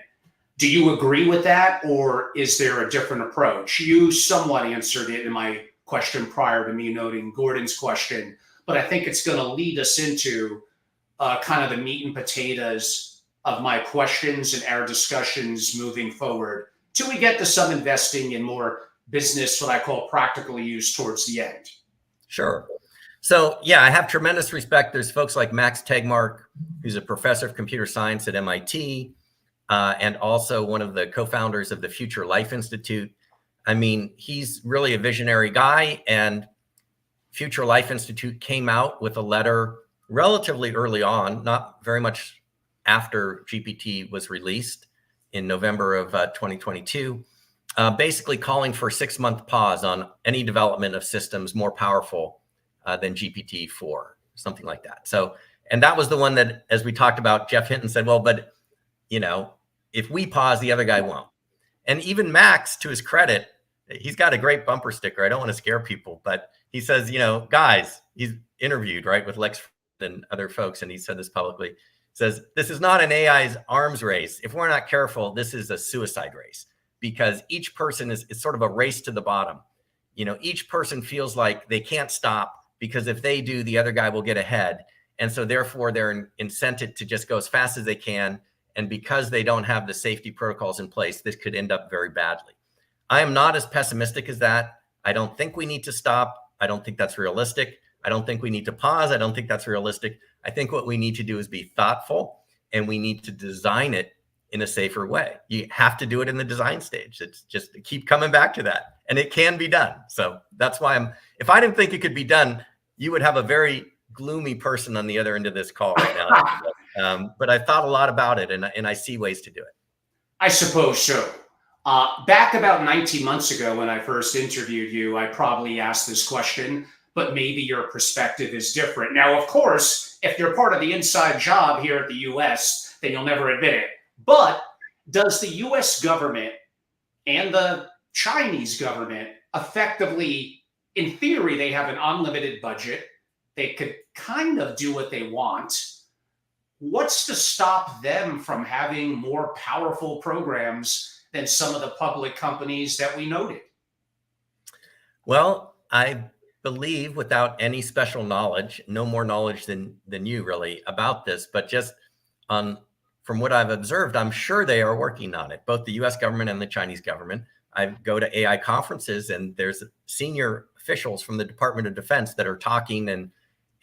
Do you agree with that, or is there a different approach? You somewhat answered it in my question prior to me noting Gordon's question, but I think it's going to lead us into kind of the meat and potatoes of my questions and our discussions moving forward till we get to some investing in more business, what I call practical use, towards the end. Sure. So yeah, I have tremendous respect. There's folks like Max Tegmark, who's a professor of computer science at MIT, and also one of the co-founders of the Future Life Institute. I mean, he's really a visionary guy, and Future Life Institute came out with a letter relatively early on, not very much after GPT was released in November of 2022, basically calling for a 6-month pause on any development of systems more powerful than GPT-4, something like that. So, and that was the one that, as we talked about, Jeff Hinton said, well, but if we pause, the other guy won't. And even Max, to his credit, he's got a great bumper sticker. I don't want to scare people, but he says, guys, he's interviewed, right, with Lex and other folks, and he said this publicly, says, this is not an AI's arms race. If we're not careful, this is a suicide race, because each person is sort of a race to the bottom. Each person feels like they can't stop, because if they do, the other guy will get ahead. And so therefore they're incented to just go as fast as they can. And because they don't have the safety protocols in place, this could end up very badly. I am not as pessimistic as that. I don't think we need to stop. I don't think that's realistic. I don't think we need to pause. I don't think that's realistic. I think what we need to do is be thoughtful, and we need to design it in a safer way. You have to do it in the design stage. It's just keep coming back to that. And it can be done. So that's why if I didn't think it could be done, you would have a very gloomy person on the other end of this call right now. But I thought a lot about it, and I see ways to do it. I suppose so. Back about 19 months ago when I first interviewed you, I probably asked this question, but maybe your perspective is different. Now, of course, if you're part of the inside job here at the US, then you'll never admit it. But does the US government and the Chinese government effectively, in theory, they have an unlimited budget. They could kind of do what they want. What's to stop them from having more powerful programs than some of the public companies that we noted? Well, I believe, without any special knowledge, no more knowledge than you really about this, but just from what I've observed, I'm sure they are working on it, both the US government and the Chinese government. I go to AI conferences and there's senior officials from the Department of Defense that are talking and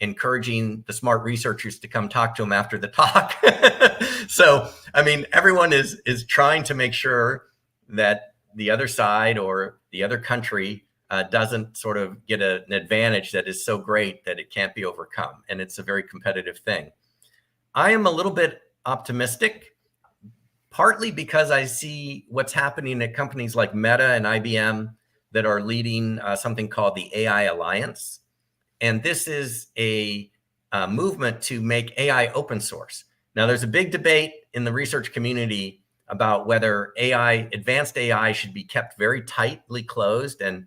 encouraging the smart researchers to come talk to them after the talk. So, I mean, everyone is trying to make sure that the other side or the other country doesn't sort of get an advantage that is so great that it can't be overcome. And it's a very competitive thing. I am a little bit optimistic, partly because I see what's happening at companies like Meta and IBM that are leading something called the AI Alliance. And this is a movement to make AI open source. Now, there's a big debate in the research community about whether advanced AI should be kept very tightly closed and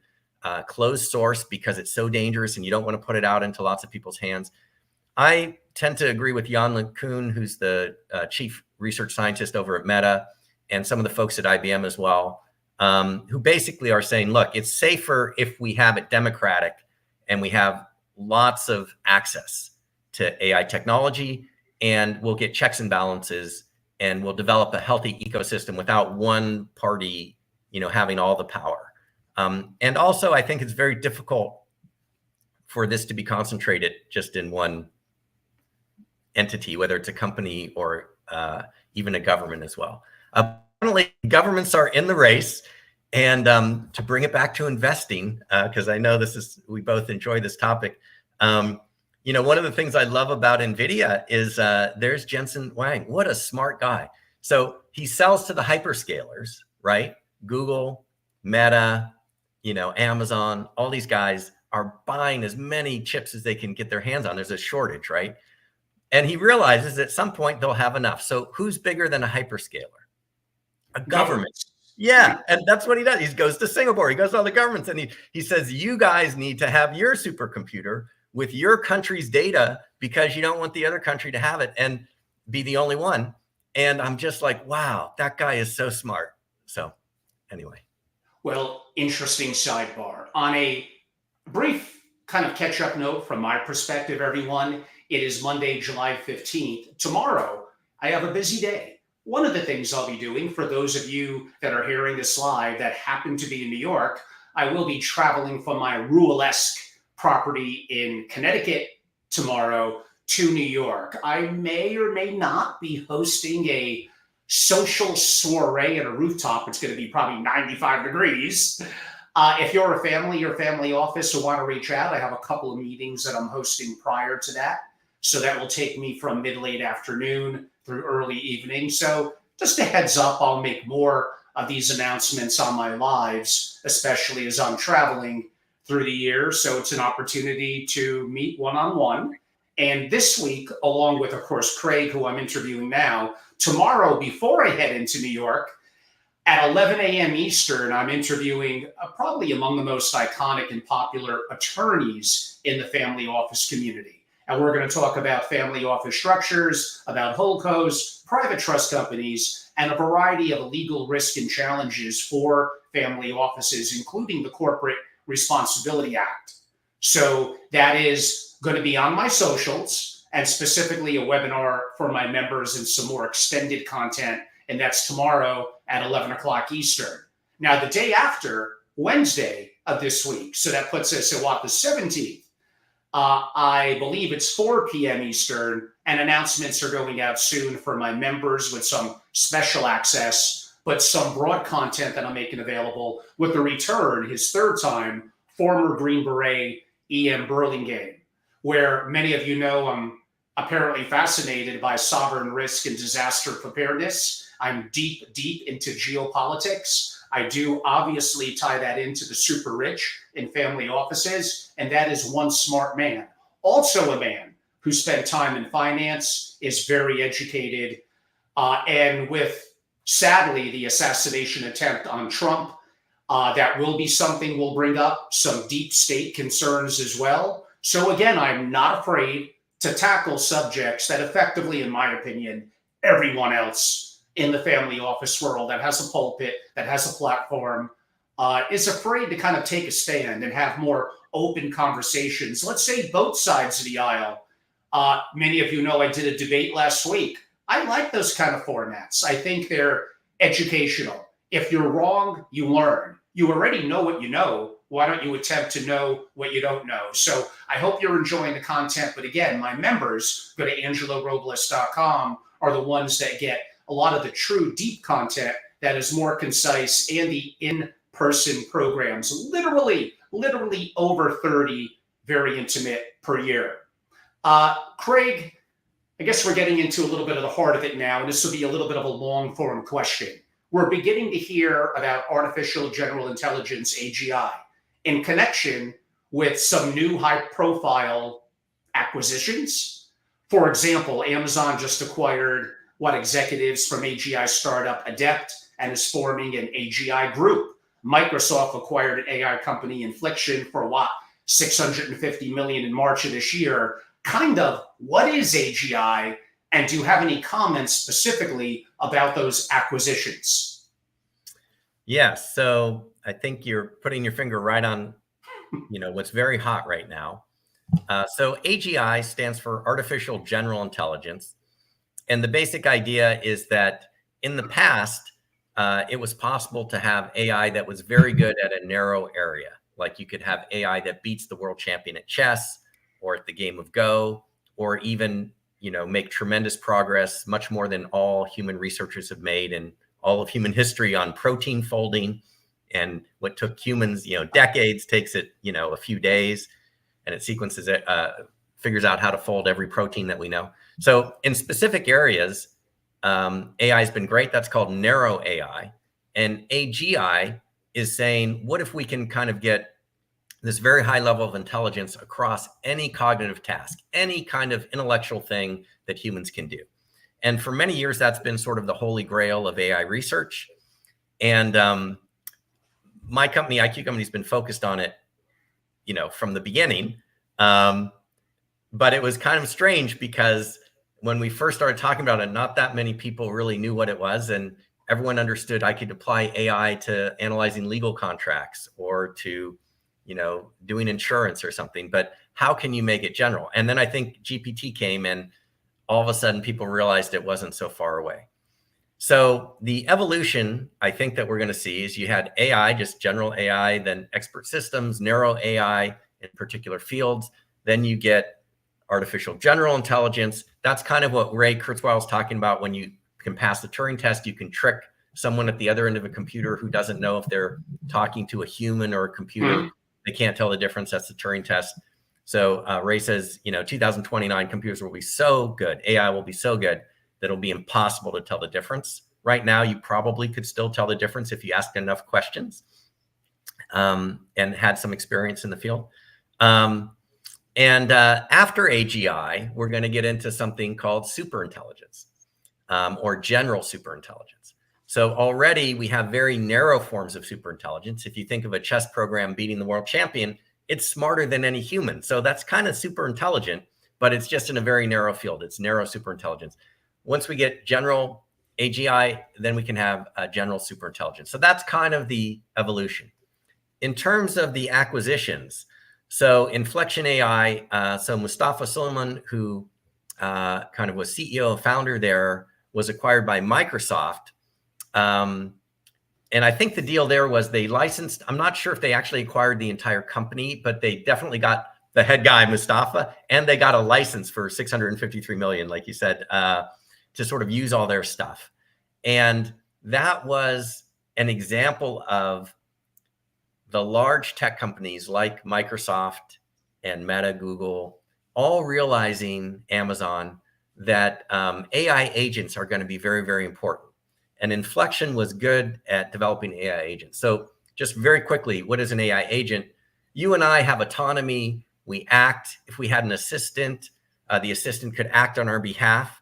closed source because it's so dangerous and you don't want to put it out into lots of people's hands. I tend to agree with Jan LeCun, who's the chief research scientist over at Meta, and some of the folks at IBM as well, who basically are saying, look, it's safer if we have it democratic and we have lots of access to AI technology, and we'll get checks and balances, and we'll develop a healthy ecosystem without one party, having all the power. And also, I think it's very difficult for this to be concentrated just in one entity, whether it's a company or even a government as well. Finally, governments are in the race. And to bring it back to investing, because I know we both enjoy this topic. One of the things I love about NVIDIA is there's Jensen Huang. What a smart guy. So he sells to the hyperscalers, right? Google, Meta, Amazon, all these guys are buying as many chips as they can get their hands on. There's a shortage, right? And he realizes at some point they'll have enough. So who's bigger than a hyperscaler? A government. Yeah, and that's what he does. He goes to Singapore, he goes to all the governments, and he says, you guys need to have your supercomputer with your country's data because you don't want the other country to have it and be the only one. And I'm just like, wow, that guy is so smart. So anyway. Well, interesting sidebar. On a brief kind of catch-up note from my perspective, everyone, it is Monday, July 15th. Tomorrow, I have a busy day. One of the things I'll be doing, for those of you that are hearing this live that happen to be in New York, I will be traveling from my rural-esque property in Connecticut tomorrow to New York. I may or may not be hosting a social soiree at a rooftop. It's going to be probably 95 degrees. If you're a family or family office who want to reach out, I have a couple of meetings that I'm hosting prior to that. So that will take me from mid-late afternoon through early evening. So just a heads up, I'll make more of these announcements on my lives, especially as I'm traveling through the year. So it's an opportunity to meet one-on-one. And this week, along with, of course, Craig, who I'm interviewing now, tomorrow, before I head into New York, at 11 a.m. Eastern, I'm interviewing probably among the most iconic and popular attorneys in the family office community. And we're going to talk about family office structures, about holdcos, private trust companies, and a variety of legal risk and challenges for family offices, including the Corporate Responsibility Act. So that is going to be on my socials, and specifically a webinar for my members and some more extended content. And that's tomorrow at 11 o'clock Eastern. Now, the day after, Wednesday of this week, so that puts us at the 17th. I believe it's 4 p.m. Eastern. and announcements are going out soon for my members with some special access, but some broad content that I'm making available with the return, his third time, former Green Beret E.M. Burlingame, where many of you know I'm apparently fascinated by sovereign risk and disaster preparedness. I'm deep into geopolitics. I do obviously tie that into the super rich in family offices, and that is one smart man. Also a man who spent time in finance, is very educated, and with, sadly, the assassination attempt on Trump, that will be something we'll bring up, some deep state concerns as well. So again, I'm not afraid to tackle subjects that effectively, in my opinion, everyone else in the family office world that has a pulpit, that has a platform, is afraid to kind of take a stand and have more open conversations. Let's say both sides of the aisle. Many of you know I did a debate last week. I like those kind of formats. I think they're educational. If you're wrong, you learn. You already know what you know. Why don't you attempt to know what you don't know? So I hope you're enjoying the content. But again, my members, go to angelorobles.com, are the ones that get a lot of the true deep content that is more concise, and the in-person programs, literally over 30, very intimate per year. Craig, I guess we're getting into a little bit of the heart of it now, and this will be a little bit of a long form question. We're beginning to hear about artificial general intelligence, AGI, in connection with some new high profile acquisitions. For example, Amazon just acquired executives from AGI startup Adept and is forming an AGI group. Microsoft acquired an AI company, Inflection, for $650 million in March of this year. Kind of, what is AGI? And do you have any comments specifically about those acquisitions? Yes. So I think you're putting your finger right on, what's very hot right now. So AGI stands for Artificial General Intelligence. And the basic idea is that in the past, it was possible to have AI that was very good at a narrow area. Like you could have AI that beats the world champion at chess or at the game of Go, or even, make tremendous progress, much more than all human researchers have made in all of human history on protein folding. And what took humans, decades takes it, a few days, and it sequences it, figures out how to fold every protein that we know. So in specific areas, AI has been great. That's called narrow AI. And AGI is saying, what if we can kind of get this very high level of intelligence across any cognitive task, any kind of intellectual thing that humans can do? And for many years, that's been sort of the holy grail of AI research. And my company, IQ Company, has been focused on it, from the beginning. But it was kind of strange because when we first started talking about it, not that many people really knew what it was. And everyone understood I could apply AI to analyzing legal contracts or to, doing insurance or something. But how can you make it general? And then I think GPT came, and all of a sudden people realized it wasn't so far away. So the evolution, I think, that we're going to see is you had AI, just general AI, then expert systems, narrow AI in particular fields. Then you get artificial general intelligence. That's kind of what Ray Kurzweil is talking about. When you can pass the Turing test, you can trick someone at the other end of a computer who doesn't know if they're talking to a human or a computer. They can't tell the difference. That's the Turing test. So Ray says, 2029 computers will be so good, AI will be so good that it'll be impossible to tell the difference. Right now, you probably could still tell the difference if you asked enough questions and had some experience in the field. And after AGI, we're going to get into something called superintelligence or general superintelligence. So already we have very narrow forms of superintelligence. If you think of a chess program beating the world champion, it's smarter than any human. So that's kind of super intelligent, but it's just in a very narrow field. It's narrow superintelligence. Once we get general AGI, then we can have general superintelligence. So that's kind of the evolution. In terms of the acquisitions, so Inflection AI, so Mustafa Suleyman, who kind of was CEO and founder there, was acquired by Microsoft. And I think the deal there was they licensed, I'm not sure if they actually acquired the entire company, but they definitely got the head guy, Mustafa, and they got a license for 653 million, like you said, to sort of use all their stuff. And that was an example of the large tech companies like Microsoft and Meta, Google, all realizing, Amazon, that AI agents are going to be very, very important. And Inflection was good at developing AI agents. So just very quickly, what is an AI agent? You and I have autonomy. We act. If we had an assistant, the assistant could act on our behalf.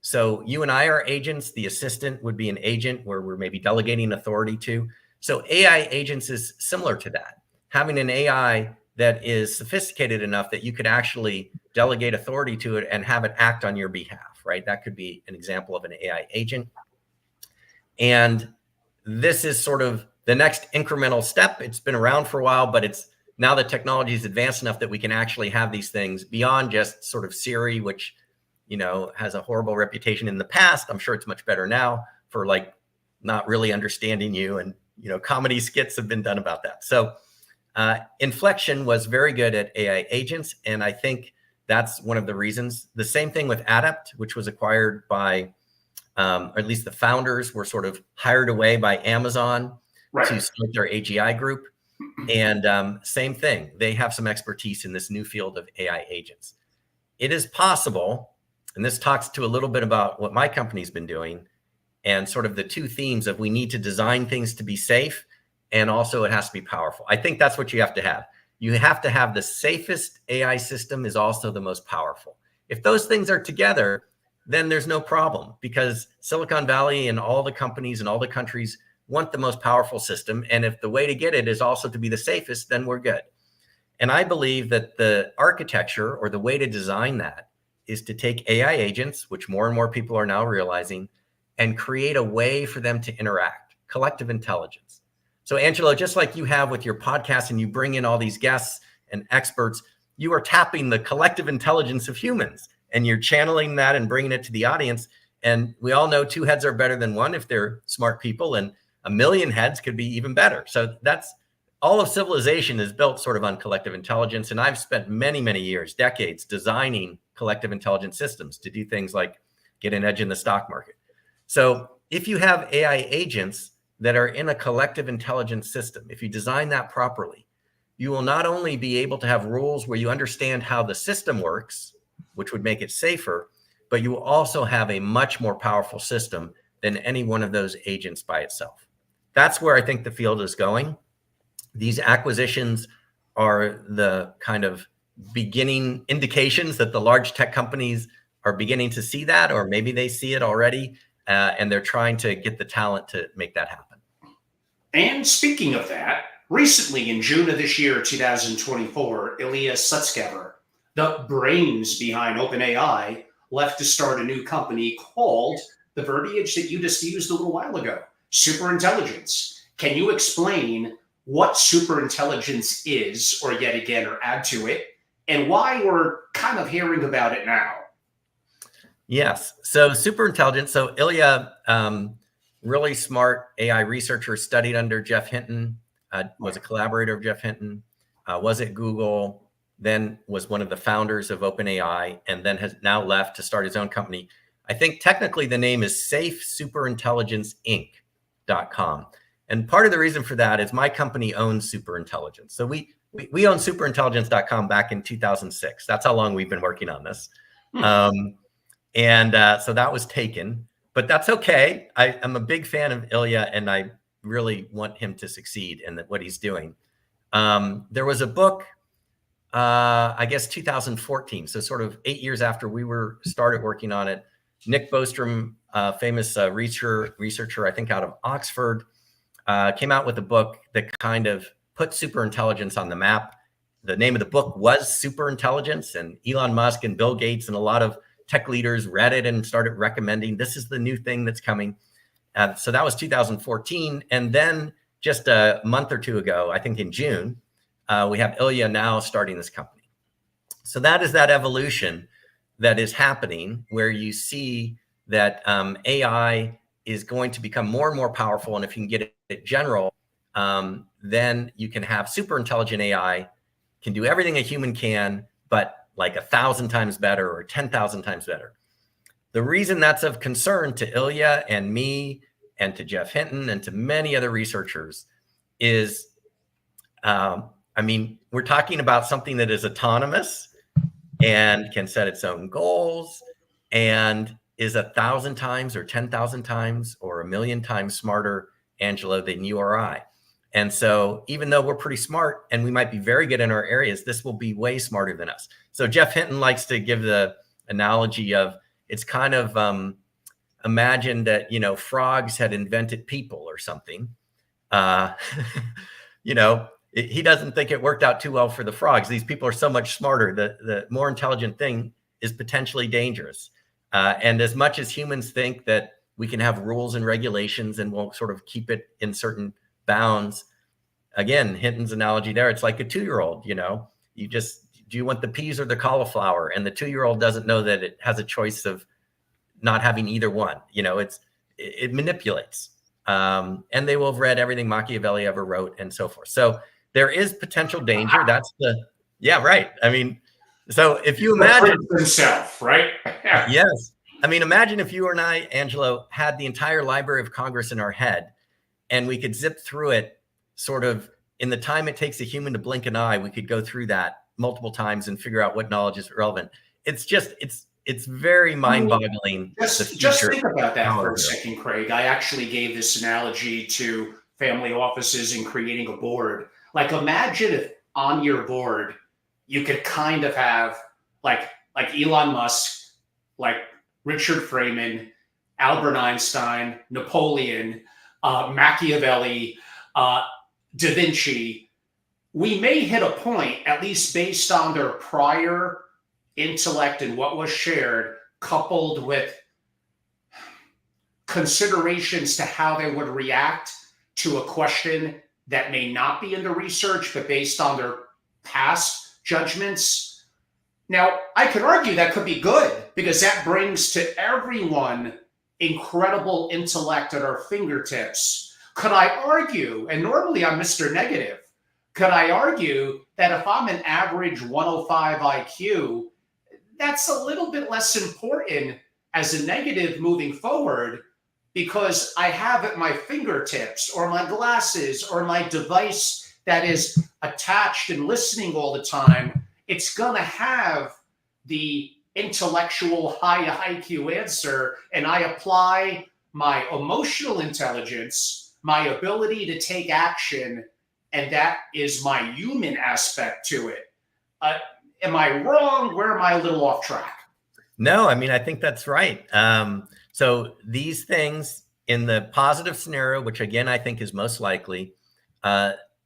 So you and I are agents. The assistant would be an agent where we're maybe delegating authority to. So AI agents is similar to that. Having an AI that is sophisticated enough that you could actually delegate authority to it and have it act on your behalf, right? That could be an example of an AI agent. And this is sort of the next incremental step. It's been around for a while, but it's now the technology is advanced enough that we can actually have these things beyond just sort of Siri, which, you know, has a horrible reputation in the past. I'm sure it's much better now for like not really understanding you. And, you know, comedy skits have been done about that. So Inflection was very good at AI agents. And I think that's one of the reasons. The same thing with Adapt, which was acquired by, or at least the founders were sort of hired away by Amazon to start their AGI group. And same thing, they have some expertise in this new field of AI agents. It is possible, and this talks to a little bit about what my company's been doing and sort of the two themes of we need to design things to be safe and also it has to be powerful. I think that's what you have to have. You have to have the safest AI system is also the most powerful. If those things are together, then there's no problem because Silicon Valley and all the companies and all the countries want the most powerful system. And if the way to get it is also to be the safest, then we're good. And I believe that the architecture or the way to design that is to take AI agents, which more and more people are now realizing, and create a way for them to interact, collective intelligence. So Angelo, just like you have with your podcast and you bring in all these guests and experts, you are tapping the collective intelligence of humans and you're channeling that and bringing it to the audience. And we all know two heads are better than one if they're smart people, and a million heads could be even better. So that's all of civilization is built sort of on collective intelligence. And I've spent many, many years, decades designing collective intelligence systems to do things like get an edge in the stock market. So if you have AI agents that are in a collective intelligence system, if you design that properly, you will not only be able to have rules where you understand how the system works, which would make it safer, but you will also have a much more powerful system than any one of those agents by itself. That's where I think the field is going. These acquisitions are the kind of beginning indications that the large tech companies are beginning to see that, or maybe they see it already, and they're trying to get the talent to make that happen. And speaking of that, recently in June of this year, 2024, Ilya Sutskever, the brains behind OpenAI, left to start a new company called the verbiage that you just used a little while ago, SuperIntelligence. Can you explain what SuperIntelligence is, or yet again, or add to it, and why we're kind of hearing about it now? Yes. So SuperIntelligence. So Ilya, really smart AI researcher, studied under Jeff Hinton, was a collaborator of Jeff Hinton, was at Google, then was one of the founders of OpenAI, and then has now left to start his own company. I think technically the name is Safe SuperIntelligence Inc.com. And part of the reason for that is my company owns SuperIntelligence. So we owned superintelligence.com back in 2006. That's how long we've been working on this. So that was taken, but that's okay. I'm a big fan of Ilya and I really want him to succeed in what he's doing. There was a book, I guess 2014. So sort of 8 years after we started working on it, Nick Bostrom, famous researcher, I think out of Oxford, came out with a book that kind of put superintelligence on the map. The name of the book was Superintelligence, and Elon Musk and Bill Gates and a lot of tech leaders read it and started recommending this is the new thing that's coming. So that was 2014. And then just a month or two ago, I think in June, we have Ilya now starting this company. So that is that evolution that is happening where you see that AI is going to become more and more powerful. And if you can get it general, then you can have super intelligent AI can do everything a human can, but like 1,000 times better or 10,000 times better. The reason that's of concern to Ilya and me and to Jeff Hinton and to many other researchers is, I mean, we're talking about something that is autonomous and can set its own goals and is 1,000 times or 10,000 times or 1,000,000 times smarter, Angelo, than you or I. And so even though we're pretty smart and we might be very good in our areas, this will be way smarter than us. So Jeff Hinton likes to give the analogy of, it's kind of imagine that, you know, frogs had invented people or something. You know, he doesn't think it worked out too well for the frogs. These people are so much smarter. The more intelligent thing is potentially dangerous. And as much as humans think that we can have rules and regulations and we'll sort of keep it in certain bounds, again, Hinton's analogy there, it's like a 2-year-old, you know, you just, do you want the peas or the cauliflower? And the 2-year-old doesn't know that it has a choice of not having either one. You know, it manipulates. And they will have read everything Machiavelli ever wrote and so forth. So there is potential danger. That's yeah, right. I mean, so if you imagine himself, right? Yes. I mean, imagine if you and I, Angelo, had the entire Library of Congress in our head and we could zip through it sort of in the time it takes a human to blink an eye. We could go through that multiple times and figure out what knowledge is relevant. It's just, it's very mind-boggling. Just think about that for a second, Craig. I actually gave this analogy to family offices in creating a board. Like, imagine if on your board you could kind of have like Elon Musk, like Richard Freeman, Albert Einstein, Napoleon, Machiavelli, Da Vinci. We may hit a point, at least based on their prior intellect and what was shared, coupled with considerations to how they would react to a question that may not be in the research, but based on their past judgments. Now, I could argue that could be good because that brings to everyone incredible intellect at our fingertips. Could I argue, and normally I'm Mr. Negative, could I argue that if I'm an average 105 IQ, that's a little bit less important as a negative moving forward because I have at my fingertips or my glasses or my device that is attached and listening all the time, it's going to have the intellectual high IQ answer, and I apply my emotional intelligence, my ability to take action, and that is my human aspect to it. Am I wrong? Where am I a little off track? No, I mean, I think that's right. So these things in the positive scenario, which again, I think is most likely,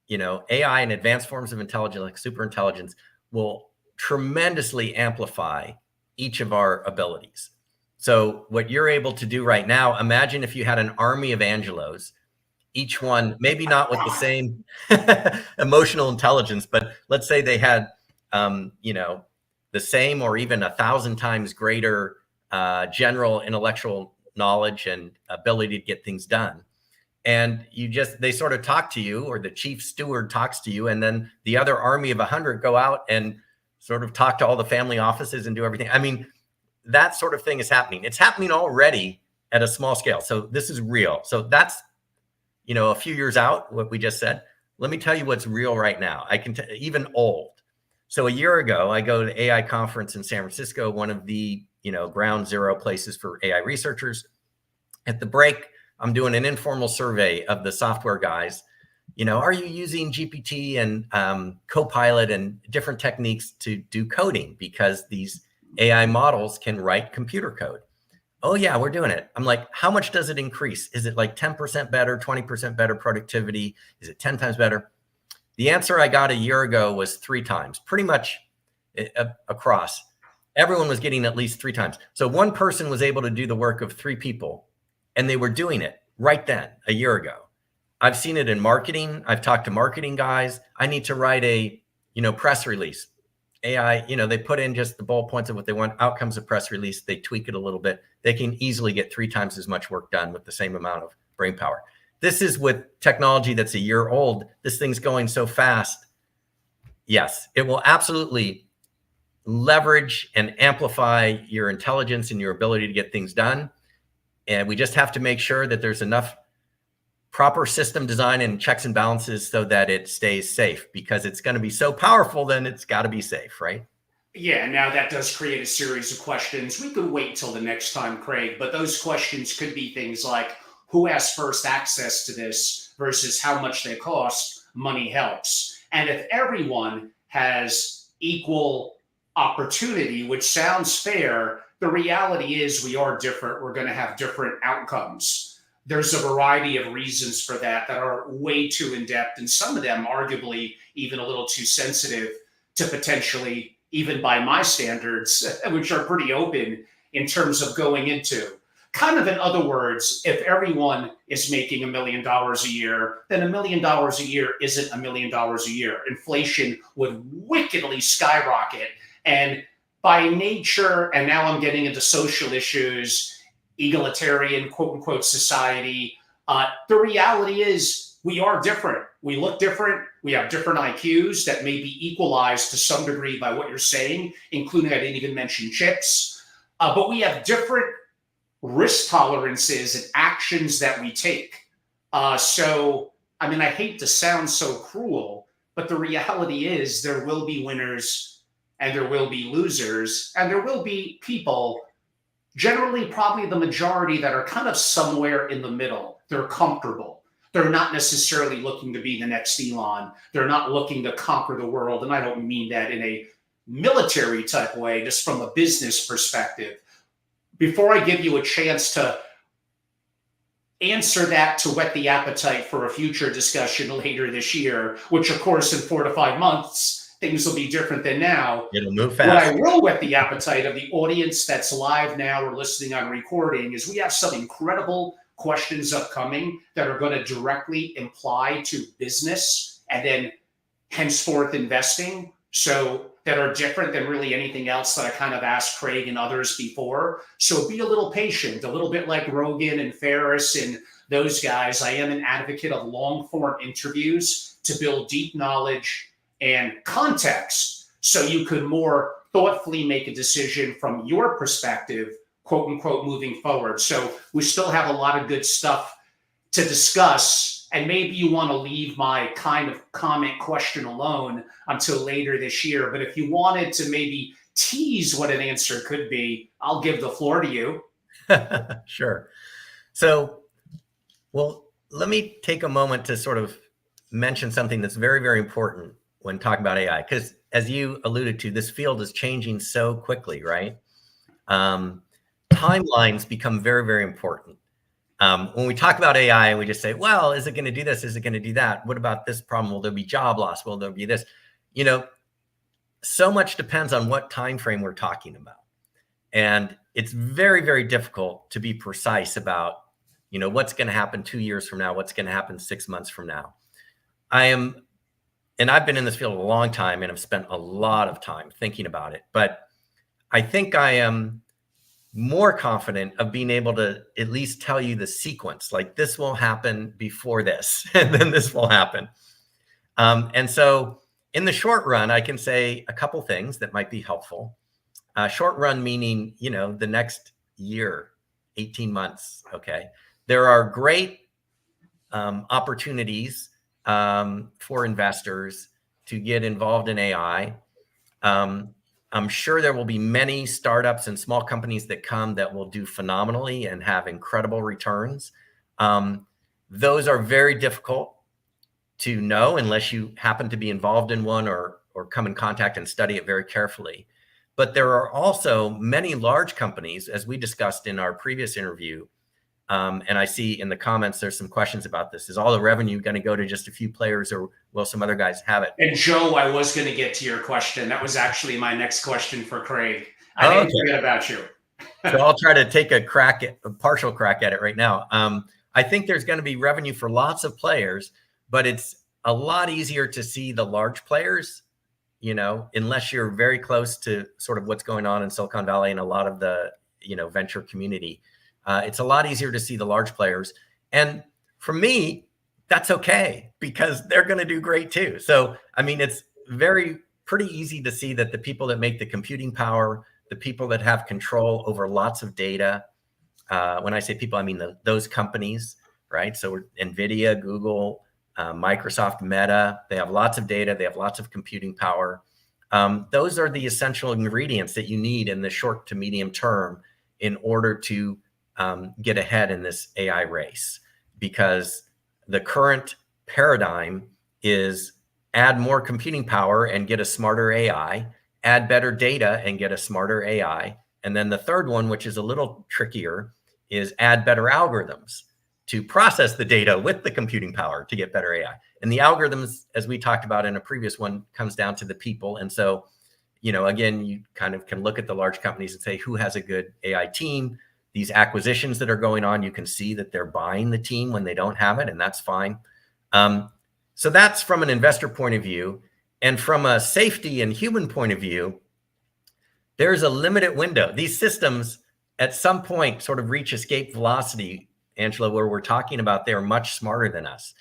you know, AI and advanced forms of intelligence like superintelligence will tremendously amplify each of our abilities. So what you're able to do right now, imagine if you had an army of Angelos, each one, maybe not with the same emotional intelligence, but let's say they had, you know, the same or even 1,000 times greater general intellectual knowledge and ability to get things done. And they sort of talk to you, or the chief steward talks to you, and then the other army of 100 go out and sort of talk to all the family offices and do everything. I mean, that sort of thing is happening. It's happening already at a small scale. So this is real. So that's, you know, a few years out, what we just said. Let me tell you what's real right now. I can even old. So a year ago, I go to the AI conference in San Francisco, one of the, you know, ground zero places for AI researchers. At the break, I'm doing an informal survey of the software guys. You know, are you using GPT and Copilot and different techniques to do coding? Because these AI models can write computer code. Oh yeah, we're doing it. I'm like, how much does it increase? Is it like 10% better, 20% better productivity? Is it 10 times better? The answer I got a year ago was 3 times, pretty much across. Everyone was getting at least 3 times. So one person was able to do the work of 3 people, and they were doing it right then, a year ago. I've seen it in marketing. I've talked to marketing guys. I need to write a, you know, press release. AI, you know, they put in just the bullet points of what they want. Out comes a press release. They tweak it a little bit. They can easily get 3 times as much work done with the same amount of brain power. This is with technology that's a year old. This thing's going so fast. Yes, it will absolutely leverage and amplify your intelligence and your ability to get things done. And we just have to make sure that there's enough proper system design and checks and balances so that it stays safe, because it's going to be so powerful, then it's got to be safe, right? Yeah, now that does create a series of questions. We could wait till the next time, Craig, but those questions could be things like who has first access to this versus how much they cost. Money helps. And if everyone has equal opportunity, which sounds fair, the reality is we are different. We're going to have different outcomes. There's a variety of reasons for that are way too in depth, and some of them arguably even a little too sensitive to potentially, even by my standards, which are pretty open in terms of going into. Kind of in other words, if everyone is making $1 million a year, then $1 million a year isn't $1 million a year. Inflation would wickedly skyrocket. And by nature, and now I'm getting into social issues, egalitarian, quote unquote, society, the reality is we are different. We look different. We have different IQs that may be equalized to some degree by what you're saying, including, I didn't even mention chips. But we have different risk tolerances and actions that we take. So, I mean, I hate to sound so cruel, but the reality is there will be winners and there will be losers, and there will be people, generally probably the majority, that are kind of somewhere in the middle. They're comfortable. They're not necessarily looking to be the next Elon. They're not looking to conquer the world. And I don't mean that in a military type way, just from a business perspective. Before I give you a chance to answer that, to whet the appetite for a future discussion later this year, which of course in 4 to 5 months, things will be different than now. It'll move fast. What I will whet the appetite of the audience that's live now or listening on recording is we have some incredible questions upcoming that are going to directly imply to business and then henceforth investing. So that are different than really anything else that I kind of asked Craig and others before. So be a little patient, a little bit like Rogan and Ferris and those guys. I am an advocate of long form interviews to build deep knowledge and context so you could more thoughtfully make a decision from your perspective, quote unquote, moving forward. So we still have a lot of good stuff to discuss. And maybe you want to leave my kind of comment question alone until later this year. But if you wanted to maybe tease what an answer could be, I'll give the floor to you. Sure. So, well, let me take a moment to sort of mention something that's very, very important when talking about AI, because as you alluded to, this field is changing so quickly, right? Timelines become very, very important. When we talk about AI and we just say, well, is it going to do this? Is it going to do that? What about this problem? Will there be job loss? Will there be this? You know, so much depends on what time frame we're talking about. And it's very, very difficult to be precise about, you know, what's going to happen 2 years from now, what's going to happen 6 months from now. And I've been in this field a long time and I've spent a lot of time thinking about it, but I think I am more confident of being able to at least tell you the sequence, like this will happen before this, and then this will happen. And so in the short run, I can say a couple things that might be helpful. Short run meaning, you know, the next year, 18 months. Okay. There are great opportunities for investors to get involved in AI. I'm sure there will be many startups and small companies that come that will do phenomenally and have incredible returns. Those are very difficult to know unless you happen to be involved in one or come in contact and study it very carefully. But there are also many large companies, as we discussed in our previous interview, and I see in the comments there's some questions about this. Is all the revenue going to go to just a few players, or will some other guys have it? And Joe, I was going to get to your question. That was actually my next question for Craig. I didn't forget about you. So I'll try to take a partial crack at it right now. I think there's going to be revenue for lots of players, but it's a lot easier to see the large players, you know, unless you're very close to sort of what's going on in Silicon Valley and a lot of the, you know, venture community. It's a lot easier to see the large players. And for me, that's okay, because they're going to do great too. So, I mean, it's pretty easy to see that the people that make the computing power, the people that have control over lots of data, when I say people, I mean those companies, right? So NVIDIA, Google, Microsoft, Meta, they have lots of data, they have lots of computing power. Those are the essential ingredients that you need in the short to medium term in order to get ahead in this AI race, because the current paradigm is add more computing power and get a smarter AI, add better data and get a smarter AI. And then the third one, which is a little trickier, is add better algorithms to process the data with the computing power to get better AI. And the algorithms, as we talked about in a previous one, comes down to the people. And so, again, you kind of can look at the large companies and say, who has a good AI team? These acquisitions that are going on, you can see that they're buying the team when they don't have it, and that's fine. So that's from an investor point of view. And from a safety and human point of view, there's a limited window. These systems at some point sort of reach escape velocity, Angela, where we're talking about they're much smarter than us.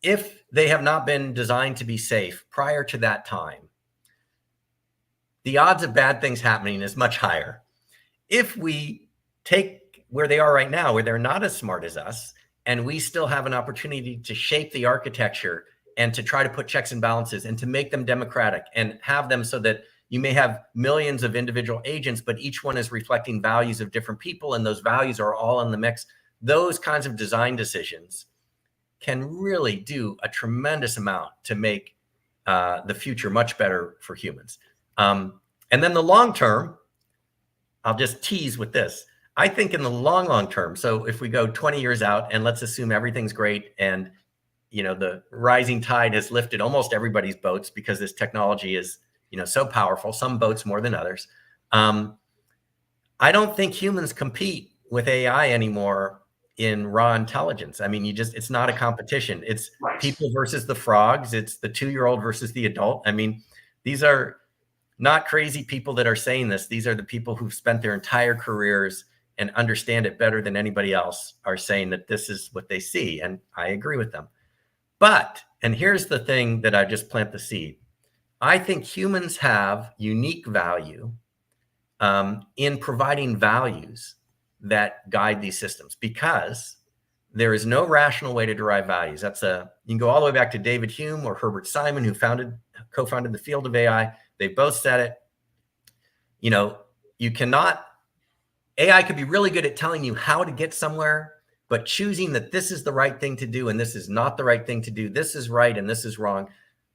If they have not been designed to be safe prior to that time, the odds of bad things happening is much higher. If we take where they are right now, where they're not as smart as us, and we still have an opportunity to shape the architecture and to try to put checks and balances and to make them democratic and have them so that you may have millions of individual agents, but each one is reflecting values of different people, and those values are all in the mix. Those kinds of design decisions can really do a tremendous amount to make the future much better for humans. And then the long term, I'll just tease with this. I think in the long term, so if we go 20 years out and let's assume everything's great and the rising tide has lifted almost everybody's boats because this technology is so powerful, some boats more than others. I don't think humans compete with AI anymore in raw intelligence. I mean, it's not a competition. It's Right. people versus the frogs. It's the 2-year-old versus the adult. I mean, these are not crazy people that are saying this. These are the people who've spent their entire careers and understand it better than anybody else are saying that this is what they see. And I agree with them. But, and here's the thing that I just plant the seed. I think humans have unique value in providing values that guide these systems, because there is no rational way to derive values. You can go all the way back to David Hume or Herbert Simon, who co-founded the field of AI. They both said it. You cannot, AI could be really good at telling you how to get somewhere, but choosing that this is the right thing to do and this is not the right thing to do, this is right and this is wrong,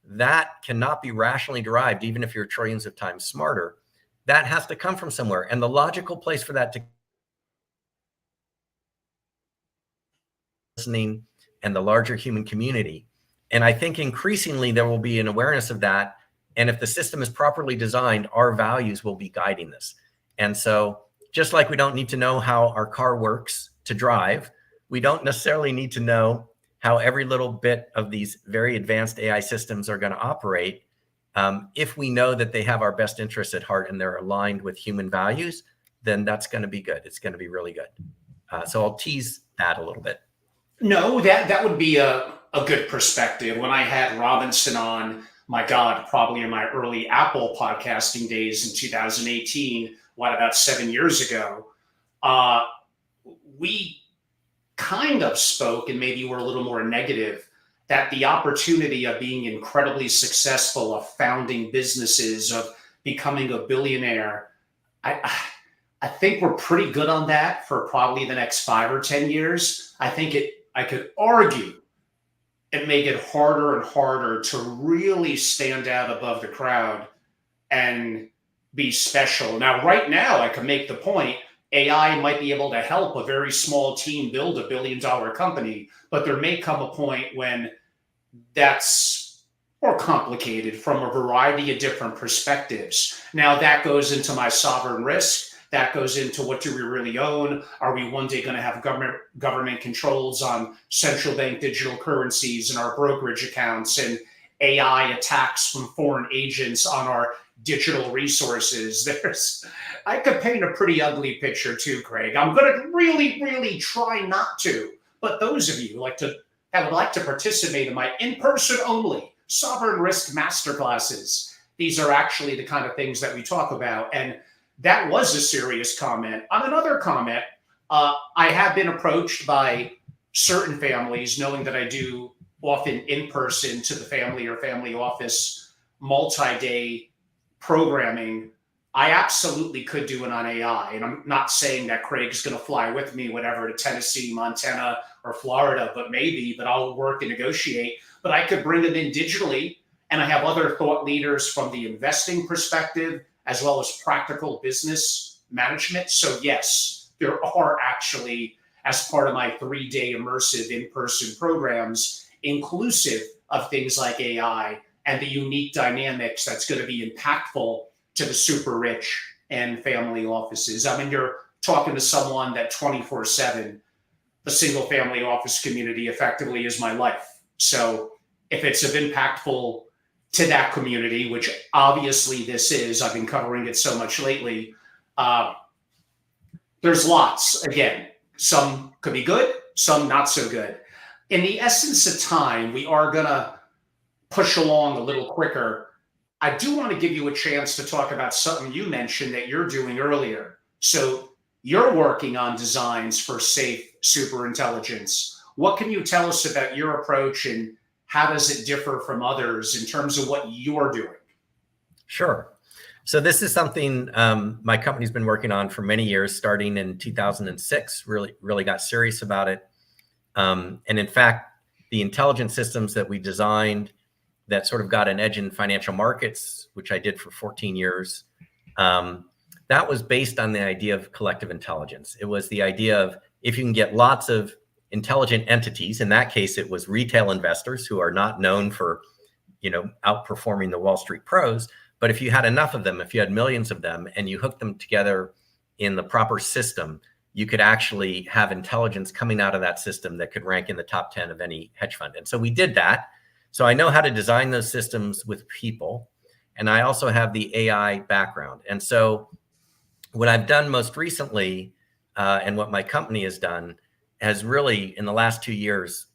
that cannot be rationally derived, even if you're trillions of times smarter. That has to come from somewhere. And the logical place for that to listening and the larger human community. And I think increasingly there will be an awareness of that. And if the system is properly designed, our values will be guiding this. And so just like we don't need to know how our car works to drive, we don't necessarily need to know how every little bit of these very advanced AI systems are going to operate. If we know that they have our best interests at heart and they're aligned with human values, then that's going to be good. It's going to be really good. So I'll tease that a little bit. No, that would be a good perspective. When I had Robinson on, my God, probably in my early Apple podcasting days in 2018, about 7 years ago, we kind of spoke, and maybe we're a little more negative, that the opportunity of being incredibly successful, of founding businesses, of becoming a billionaire, I think we're pretty good on that for probably the next 5 or 10 years. I could argue and make it harder and harder to really stand out above the crowd and be special. Now, right now, I can make the point AI might be able to help a very small team build $1 billion company, but there may come a point when that's more complicated from a variety of different perspectives. Now, that goes into my sovereign risk. That goes into what do we really own? Are we one day going to have government controls on central bank digital currencies and our brokerage accounts, and AI attacks from foreign agents on our digital resources? I could paint a pretty ugly picture too, Craig. I'm going to really, really try not to. But those of you that would like to participate in my in-person only sovereign risk masterclasses. These are actually the kind of things that we talk about. And that was a serious comment. On another comment, I have been approached by certain families, knowing that I do often in person to the family or family office multi-day programming. I absolutely could do it on AI. And I'm not saying that Craig's going to fly with me, whatever, to Tennessee, Montana, or Florida, but maybe, but I'll work and negotiate. But I could bring them in digitally. And I have other thought leaders from the investing perspective, as well as practical business management. So yes, there are actually, as part of my 3-day immersive in-person programs, inclusive of things like AI and the unique dynamics that's going to be impactful to the super rich and family offices. I mean, you're talking to someone that 24/7, the single family office community effectively is my life. So if it's impactful to that community, which obviously this is, I've been covering it so much lately, there's lots. Again, some could be good, some not so good. In the essence of time, we are going to push along a little quicker. I do want to give you a chance to talk about something you mentioned that you're doing earlier. So you're working on designs for Safe SuperIntelligence. What can you tell us about your approach, and how does it differ from others in terms of what you're doing? Sure. So this is something my company's been working on for many years, starting in 2006, really got serious about it. And in fact, the intelligent systems that we designed that sort of got an edge in financial markets, which I did for 14 years, that was based on the idea of collective intelligence. It was the idea of, if you can get lots of intelligent entities, in that case, it was retail investors who are not known for, outperforming the Wall Street pros. But if you had enough of them, if you had millions of them and you hooked them together in the proper system, you could actually have intelligence coming out of that system that could rank in the top 10 of any hedge fund. And so we did that. So I know how to design those systems with people. And I also have the AI background. And so what I've done most recently, and what my company has done, has really, in the last 2 years,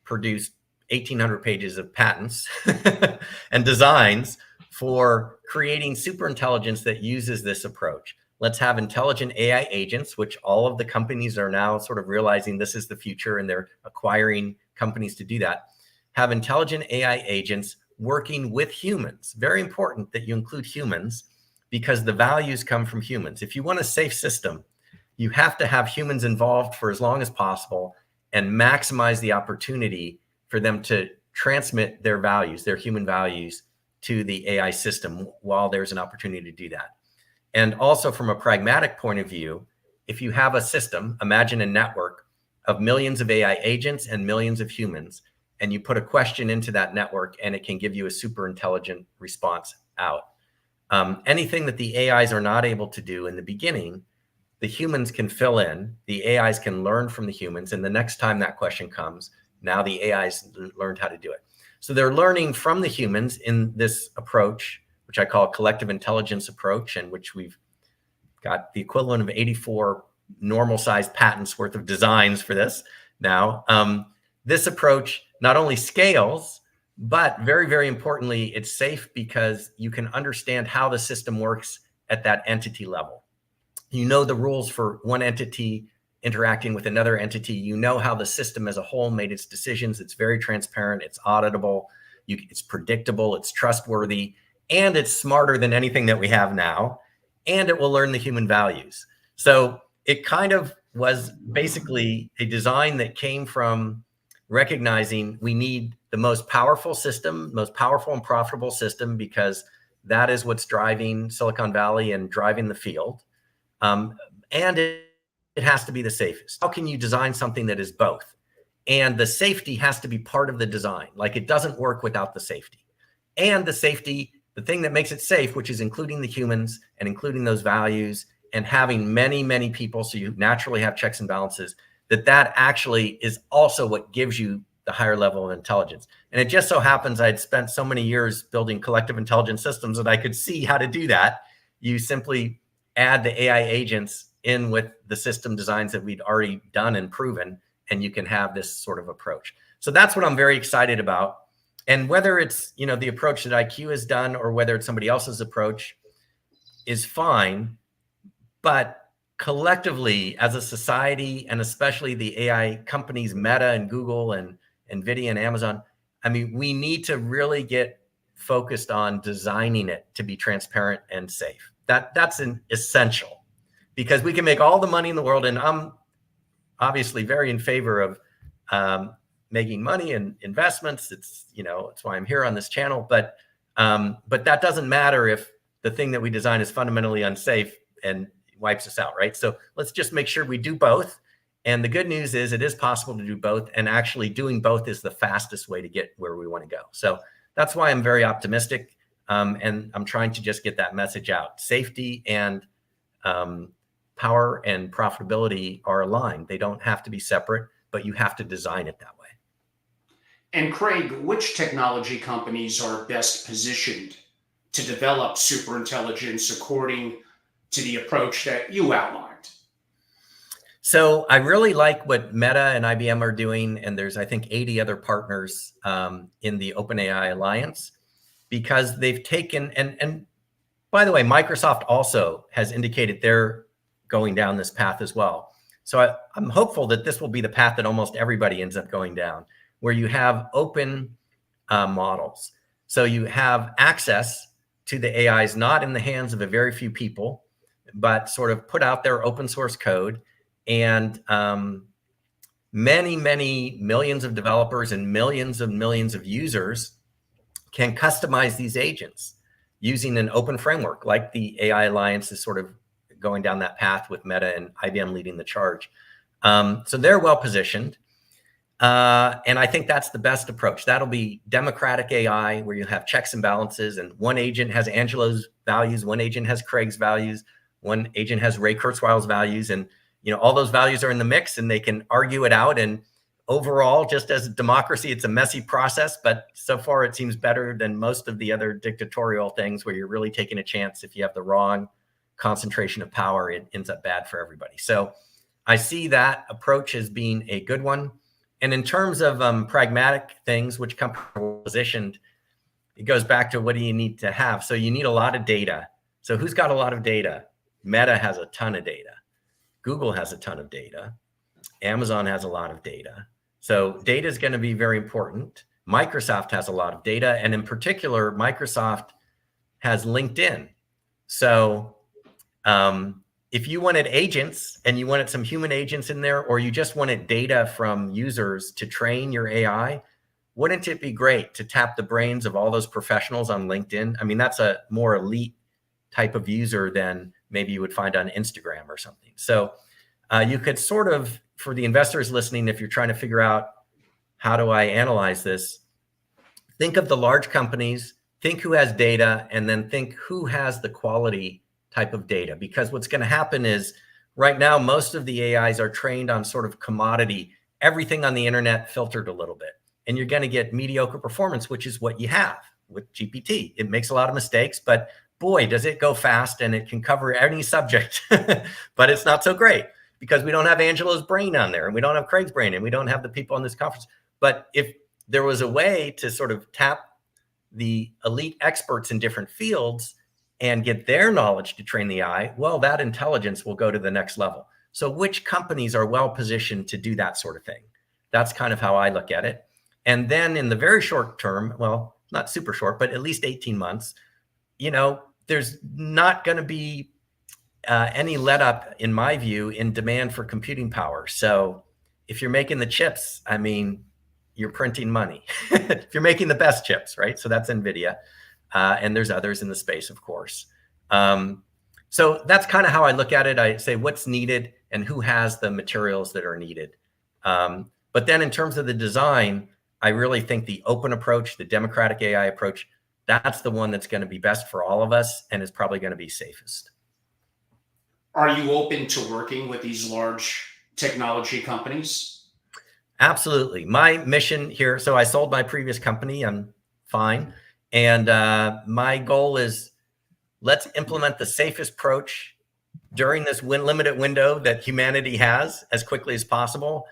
produced 1,800 pages of patents and designs for creating superintelligence that uses this approach. Let's have intelligent AI agents, which all of the companies are now sort of realizing this is the future, and they're acquiring companies to do that. Have intelligent AI agents working with humans. Very important that you include humans, because the values come from humans. If you want a safe system, you have to have humans involved for as long as possible and maximize the opportunity for them to transmit their values, their human values, to the AI system while there's an opportunity to do that. And also, from a pragmatic point of view, if you have a system, imagine a network of millions of AI agents and millions of humans, and you put a question into that network and it can give you a super intelligent response out. Anything that the AIs are not able to do in the beginning, the humans can fill in, the AIs can learn from the humans, and the next time that question comes, now the AIs learned how to do it. So they're learning from the humans in this approach, which I call a collective intelligence approach, and which we've got the equivalent of 84 normal sized patents worth of designs for this now. This approach not only scales, but very, very importantly, it's safe because you can understand how the system works at that entity level. You know the rules for one entity interacting with another entity. You know how the system as a whole made its decisions. It's very transparent. It's auditable. It's predictable. It's trustworthy. And it's smarter than anything that we have now. And it will learn the human values. So it kind of was basically a design that came from recognizing we need the most powerful system, most powerful and profitable system, because that is what's driving Silicon Valley and driving the field. And it has to be the safest. How can you design something that is both? And the safety has to be part of the design. Like, it doesn't work without the safety. And the safety, the thing that makes it safe, which is including the humans and including those values and having many, many people, so you naturally have checks and balances, that actually is also what gives you the higher level of intelligence. And it just so happens I'd spent so many years building collective intelligence systems that I could see how to do that. You simply add the AI agents in with the system designs that we'd already done and proven, and you can have this sort of approach. So that's what I'm very excited about. And whether it's, the approach that IQ has done or whether it's somebody else's approach is fine. But collectively, as a society, and especially the AI companies, Meta and Google and NVIDIA and Amazon, I mean, we need to really get focused on designing it to be transparent and safe. That's an essential, because we can make all the money in the world. And I'm obviously very in favor of making money and investments. It's why I'm here on this channel. But that doesn't matter if the thing that we design is fundamentally unsafe and wipes us out, right? So let's just make sure we do both. And the good news is it is possible to do both. And actually doing both is the fastest way to get where we want to go. So that's why I'm very optimistic. And I'm trying to just get that message out. Safety and power and profitability are aligned. They don't have to be separate, but you have to design it that way. And Craig, which technology companies are best positioned to develop superintelligence according to the approach that you outlined? So I really like what Meta and IBM are doing. And there's, I think, 80 other partners in the OpenAI Alliance, because they've taken, and by the way, Microsoft also has indicated they're going down this path as well. So I'm hopeful that this will be the path that almost everybody ends up going down, where you have open models. So you have access to the AIs, not in the hands of a very few people, but sort of put out there open source code. And many, many millions of developers and millions of users can customize these agents using an open framework, like the AI Alliance is sort of going down that path with Meta and IBM leading the charge. So they're well positioned. And I think that's the best approach. That'll be democratic AI, where you have checks and balances, and one agent has Angelo's values, one agent has Craig's values, one agent has Ray Kurzweil's values, and all those values are in the mix, and they can argue it out. And overall, just as a democracy, it's a messy process, but so far it seems better than most of the other dictatorial things, where you're really taking a chance. If you have the wrong concentration of power, it ends up bad for everybody. So I see that approach as being a good one. And in terms of pragmatic things, which companies are positioned, it goes back to what do you need to have? So you need a lot of data. So who's got a lot of data? Meta has a ton of data. Google has a ton of data. Amazon has a lot of data. So data is going to be very important. Microsoft has a lot of data. And in particular, Microsoft has LinkedIn. So if you wanted agents and you wanted some human agents in there, or you just wanted data from users to train your AI, wouldn't it be great to tap the brains of all those professionals on LinkedIn? I mean, that's a more elite type of user than maybe you would find on Instagram or something. So you could sort of, for the investors listening, if you're trying to figure out how do I analyze this, think of the large companies, think who has data, and then think who has the quality type of data. Because what's going to happen is right now, most of the AIs are trained on sort of commodity, everything on the internet filtered a little bit. And you're going to get mediocre performance, which is what you have with GPT. It makes a lot of mistakes, but boy, does it go fast, and it can cover any subject, but it's not so great because we don't have Angelo's brain on there, and we don't have Craig's brain, and we don't have the people in this conference. But if there was a way to sort of tap the elite experts in different fields and get their knowledge to train the AI, well, that intelligence will go to the next level. So which companies are well positioned to do that sort of thing? That's kind of how I look at it. And then in the very short term, well, not super short, but at least 18 months, there's not going to be any let up, in my view, in demand for computing power. So if you're making the chips, I mean, you're printing money. If you're making the best chips, right? So that's NVIDIA. And there's others in the space, of course. So that's kind of how I look at it. I say what's needed and who has the materials that are needed. But then in terms of the design, I really think the open approach, the democratic AI approach, that's the one that's going to be best for all of us and is probably going to be safest. Are you open to working with these large technology companies? Absolutely. My mission here, so I sold my previous company. I'm fine. And my goal is let's implement the safest approach during this limited window that humanity has as quickly as possible.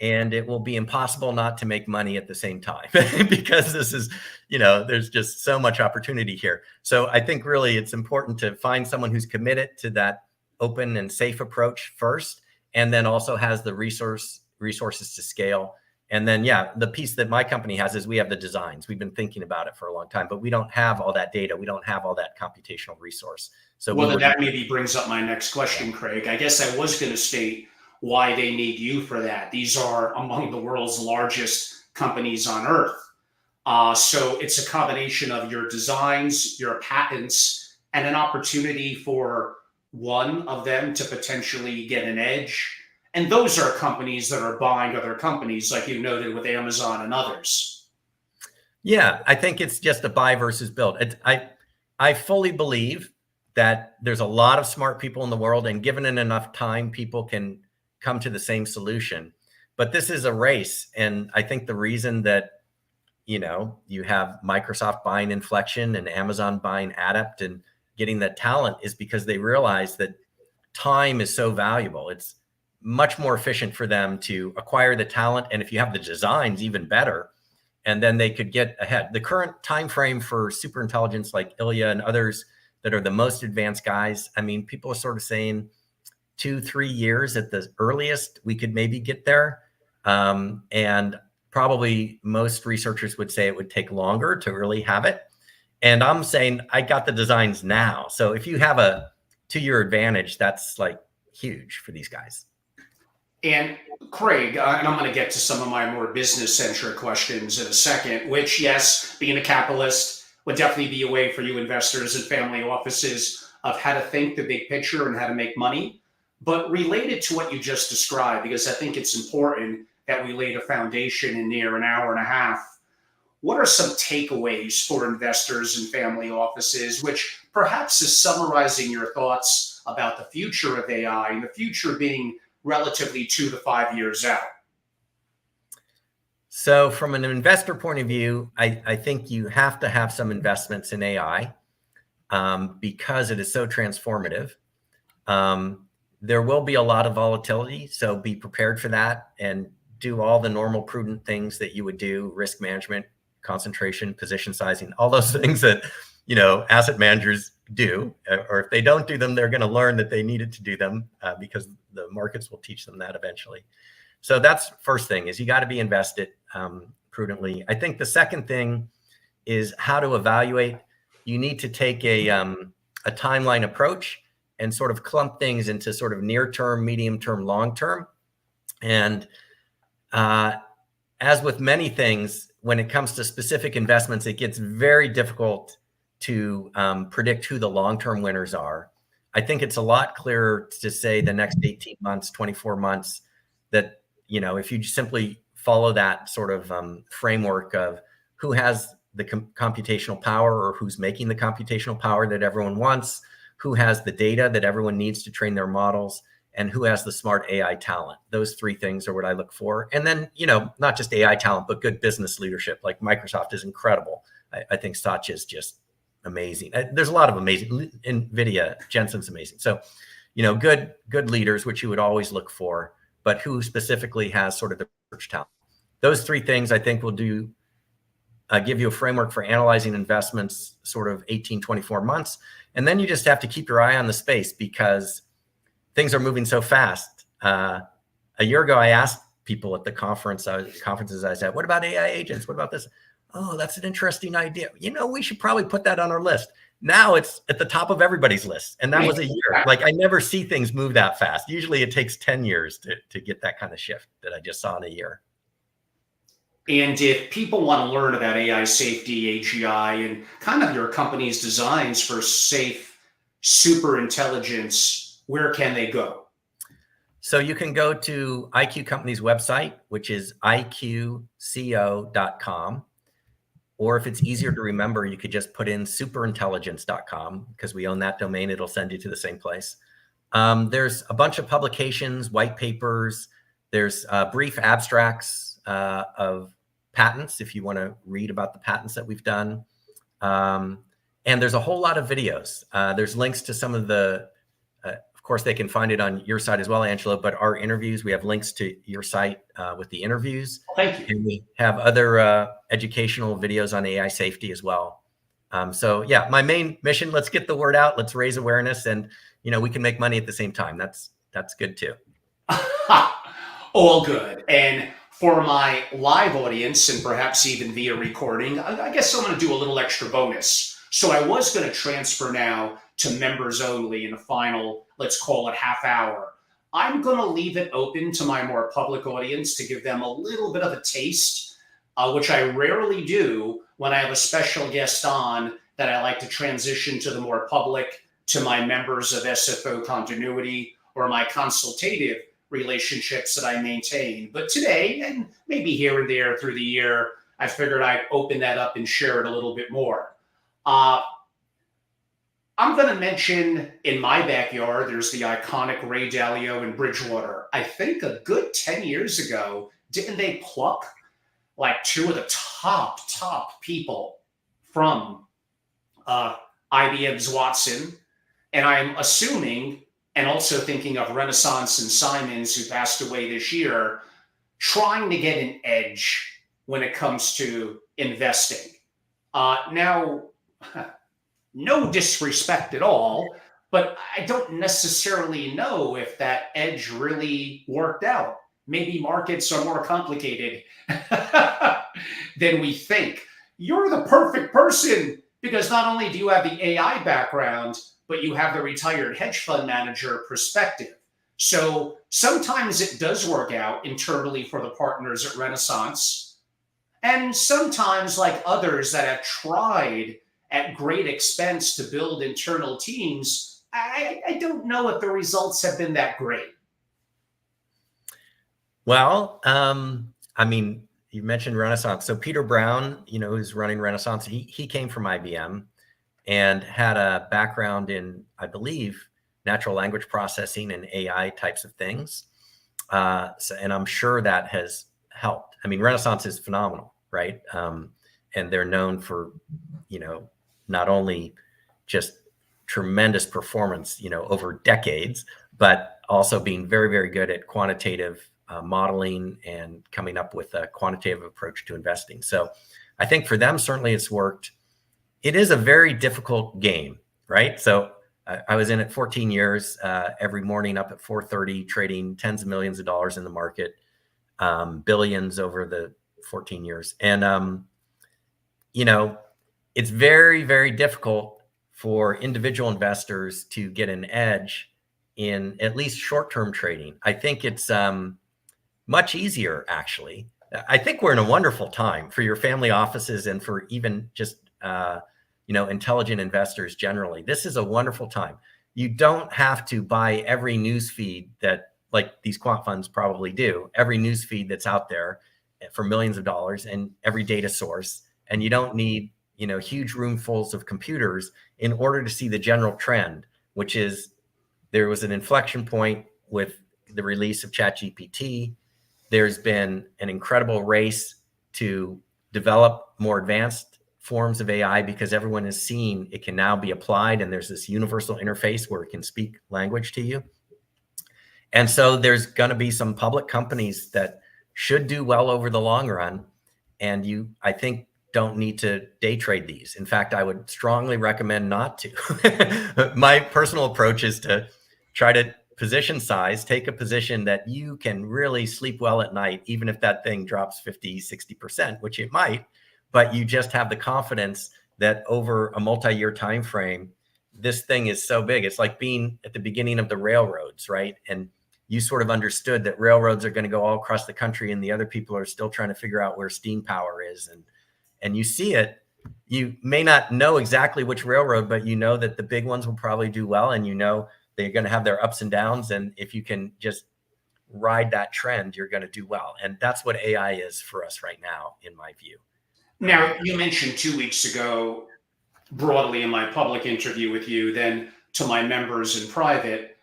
And it will be impossible not to make money at the same time because this is, there's just so much opportunity here. So I think really it's important to find someone who's committed to that open and safe approach first, and then also has the resources to scale. And then, the piece that my company has is we have the designs. We've been thinking about it for a long time, but we don't have all that data. We don't have all that computational resource. So then that maybe brings up my next question, Craig. I guess I was going to state why they need you for that. These are among the world's largest companies on earth. So it's a combination of your designs, your patents, and an opportunity for one of them to potentially get an edge. And those are companies that are buying other companies, like you noted with Amazon and others. Yeah, I think it's just a buy versus build. I fully believe that there's a lot of smart people in the world, and given it enough time, people can come to the same solution. But this is a race. And I think the reason that, you have Microsoft buying Inflection and Amazon buying Adept and getting that talent is because they realize that time is so valuable. It's much more efficient for them to acquire the talent. And if you have the designs, even better. And then they could get ahead. The current time frame for superintelligence, like Ilya and others that are the most advanced guys, I mean, people are sort of saying 2-3 years at the earliest, we could maybe get there. And probably most researchers would say it would take longer to really have it. And I'm saying I got the designs now. So if you have a 2-year advantage, that's like huge for these guys. And Craig, and I'm going to get to some of my more business-centric questions in a second, which, yes, being a capitalist would definitely be a way for you investors and family offices of how to think the big picture and how to make money. But related to what you just described, because I think it's important that we laid a foundation in near an hour and a half, what are some takeaways for investors and family offices, which perhaps is summarizing your thoughts about the future of AI, and the future being relatively 2 to 5 years out? So from an investor point of view, I think you have to have some investments in AI because it is so transformative. There will be a lot of volatility, so be prepared for that and do all the normal prudent things that you would do: risk management, concentration, position sizing, all those things that, asset managers do. Or if they don't do them, they're going to learn that they needed to do them because the markets will teach them that eventually. So that's first thing, is you got to be invested prudently. I think the second thing is how to evaluate. You need to take a timeline approach and sort of clump things into sort of near term, medium term, long term. And as with many things, when it comes to specific investments, it gets very difficult to predict who the long-term winners are. I think it's a lot clearer to say the next 18 months, 24 months, that, if you simply follow that sort of framework of who has the computational power, or who's making the computational power that everyone wants, who has the data that everyone needs to train their models, and who has the smart AI talent. Those 3 things are what I look for. And then, not just AI talent, but good business leadership. Like Microsoft is incredible. I think Satya is just amazing. There's a lot of amazing. NVIDIA, Jensen's amazing. So, good leaders, which you would always look for, but who specifically has sort of the research talent. Those 3 things I think will give you a framework for analyzing investments sort of 18, 24 months. And then you just have to keep your eye on the space because things are moving so fast. A year ago, I asked people at the conferences I was at, what about AI agents? What about this? Oh, that's an interesting idea. We should probably put that on our list. Now it's at the top of everybody's list. And that was a year. Like, I never see things move that fast. Usually it takes 10 years to get that kind of shift that I just saw in a year. And if people want to learn about AI safety, AGI, and kind of your company's designs for safe superintelligence, where can they go? So you can go to IQ Company's website, which is iqco.com. Or if it's easier to remember, you could just put in superintelligence.com because we own that domain. It'll send you to the same place. There's a bunch of publications, white papers. There's brief abstracts of patents if you want to read about the patents that we've done. And there's a whole lot of videos. There's links to some of the, of course, they can find it on your site as well, Angelo, but our interviews, we have links to your site with the interviews. Thank you. And we have other educational videos on AI safety as well. So yeah, my main mission, let's get the word out, let's raise awareness, and we can make money at the same time. That's good too. All good. And for my live audience, and perhaps even via recording, I guess I'm going to do a little extra bonus. So I was going to transfer now to members only in the final, let's call it half hour. I'm going to leave it open to my more public audience to give them a little bit of a taste, which I rarely do when I have a special guest on that I like to transition to the more public, to my members of SFO continuity or my consultative relationships that I maintain. But today, and maybe here and there through the year, I figured I'd open that up and share it a little bit more. I'm going to mention in my backyard, there's the iconic Ray Dalio in Bridgewater. I think a good 10 years ago, didn't they pluck like two of the top people from IBM's Watson? And I'm assuming, and also thinking of Renaissance and Simons, who passed away this year, trying to get an edge when it comes to investing. Now, no disrespect at all, but I don't necessarily know if that edge really worked out. Maybe markets are more complicated than we think. You're the perfect person because not only do you have the AI background, but you have the retired hedge fund manager perspective. So sometimes it does work out internally for the partners at Renaissance. And sometimes, like others that have tried at great expense to build internal teams, I don't know if the results have been that great. Well, I mean, you mentioned Renaissance. So Peter Brown, who's running Renaissance, he came from IBM and had a background in, I believe, natural language processing and AI types of things. And I'm sure that has helped. I mean, Renaissance is phenomenal, right? And they're known for, not only just tremendous performance, over decades, but also being very, very good at quantitative modeling and coming up with a quantitative approach to investing. So I think for them, certainly it's worked. It is a very difficult game, right? So I was in it 14 years, every morning up at 4:30, trading tens of millions of dollars in the market, billions over the 14 years. And, it's very, very difficult for individual investors to get an edge in at least short-term trading. I think it's much easier, actually. I think we're in a wonderful time for your family offices and for even just, intelligent investors generally. This is a wonderful time. You don't have to buy every news feed that, like these quant funds probably do, every news feed that's out there for millions of dollars and every data source. And you don't need huge roomfuls of computers in order to see the general trend, which is there was an inflection point with the release of ChatGPT. There's been an incredible race to develop more advanced forms of AI because everyone has seen it can now be applied, and there's this universal interface where it can speak language to you. And so there's going to be some public companies that should do well over the long run. And I think, don't need to day trade these. In fact, I would strongly recommend not to. My personal approach is to try to position size, take a position that you can really sleep well at night, even if that thing drops 50, 60%, which it might, but you just have the confidence that over a multi-year time frame, this thing is so big. It's like being at the beginning of the railroads, right? And you sort of understood that railroads are going to go all across the country and the other people are still trying to figure out where steam power is. And you see it, you may not know exactly which railroad, but you know that the big ones will probably do well. And they're going to have their ups and downs. And if you can just ride that trend, you're going to do well. And that's what AI is for us right now, in my view. Now, you mentioned 2 weeks ago, broadly in my public interview with you, then to my members in private,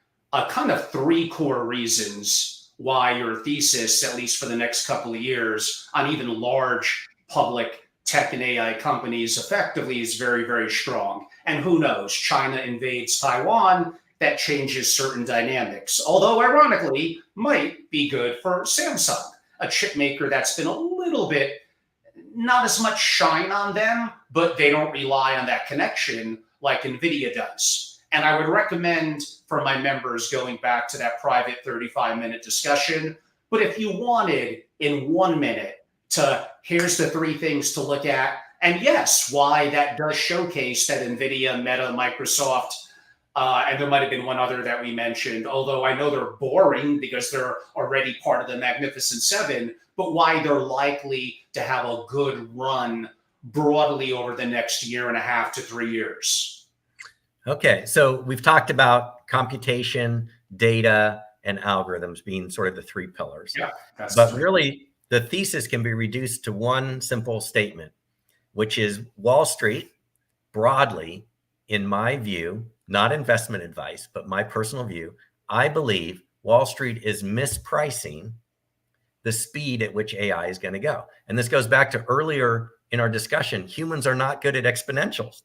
kind of 3 core reasons why your thesis, at least for the next couple of years, on even large public tech and AI companies effectively is very, very strong. And who knows, China invades Taiwan, that changes certain dynamics. Although ironically, might be good for Samsung, a chip maker that's been a little bit, not as much shine on them, but they don't rely on that connection like NVIDIA does. And I would recommend for my members going back to that private 35-minute discussion. But if you wanted in 1 minute to, here's the 3 things to look at, and yes, why that does showcase that NVIDIA, Meta, Microsoft, and there might have been one other that we mentioned, although I know they're boring because they're already part of the Magnificent Seven, but why they're likely to have a good run broadly over the next 1.5 to 3 years. Okay, so we've talked about computation, data, and algorithms being sort of the 3 pillars. Yeah, but really, the thesis can be reduced to one simple statement, which is Wall Street, broadly, in my view, not investment advice, but my personal view, I believe Wall Street is mispricing the speed at which AI is going to go. And this goes back to earlier in our discussion. Humans are not good at exponentials.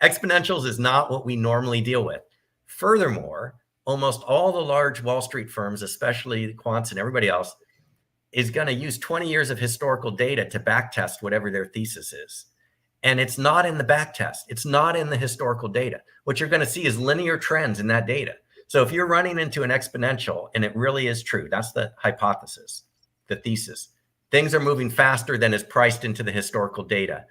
Exponentials is not what we normally deal with. Furthermore, almost all the large Wall Street firms, especially the quants and everybody else, is going to use 20 years of historical data to backtest whatever their thesis is. And it's not in the backtest. It's not in the historical data. What you're going to see is linear trends in that data. So if you're running into an exponential, and it really is true, that's the hypothesis, the thesis, things are moving faster than is priced into the historical data.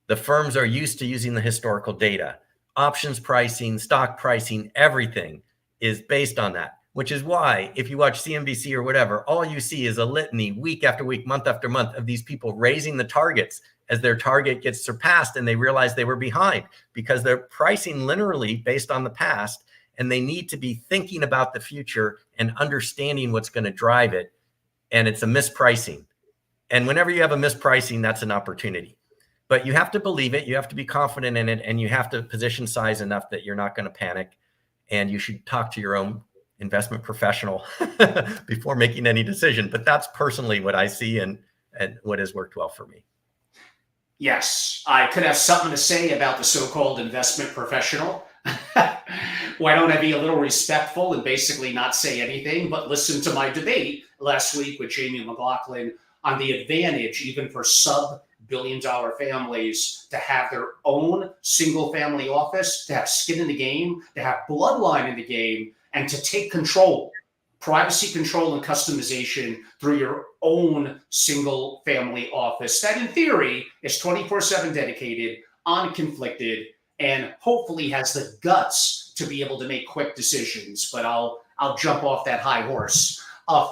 The firms are used to using the historical data. Options pricing, stock pricing, everything is based on that, which is why if you watch CNBC or whatever, all you see is a litany week after week, month after month of these people raising the targets as their target gets surpassed and they realize they were behind because they're pricing linearly based on the past, and they need to be thinking about the future and understanding what's going to drive it. And it's a mispricing. And whenever you have a mispricing, that's an opportunity. But you have to believe it, you have to be confident in it, and you have to position size enough that you're not going to panic. And you should talk to your own investment professional before making any decision. But that's personally what I see and what has worked well for me. Yes, I could have something to say about the so-called investment professional. Why don't I be a little respectful and basically not say anything, but listen to my debate last week with Jamie McLaughlin on the advantage, even for sub-billion-dollar families, to have their own single-family office, to have skin in the game, to have bloodline in the game, and to take control, privacy control and customization through your own single-family office that, in theory, is 24/7 dedicated, unconflicted, and hopefully has the guts to be able to make quick decisions. But I'll jump off that high horse.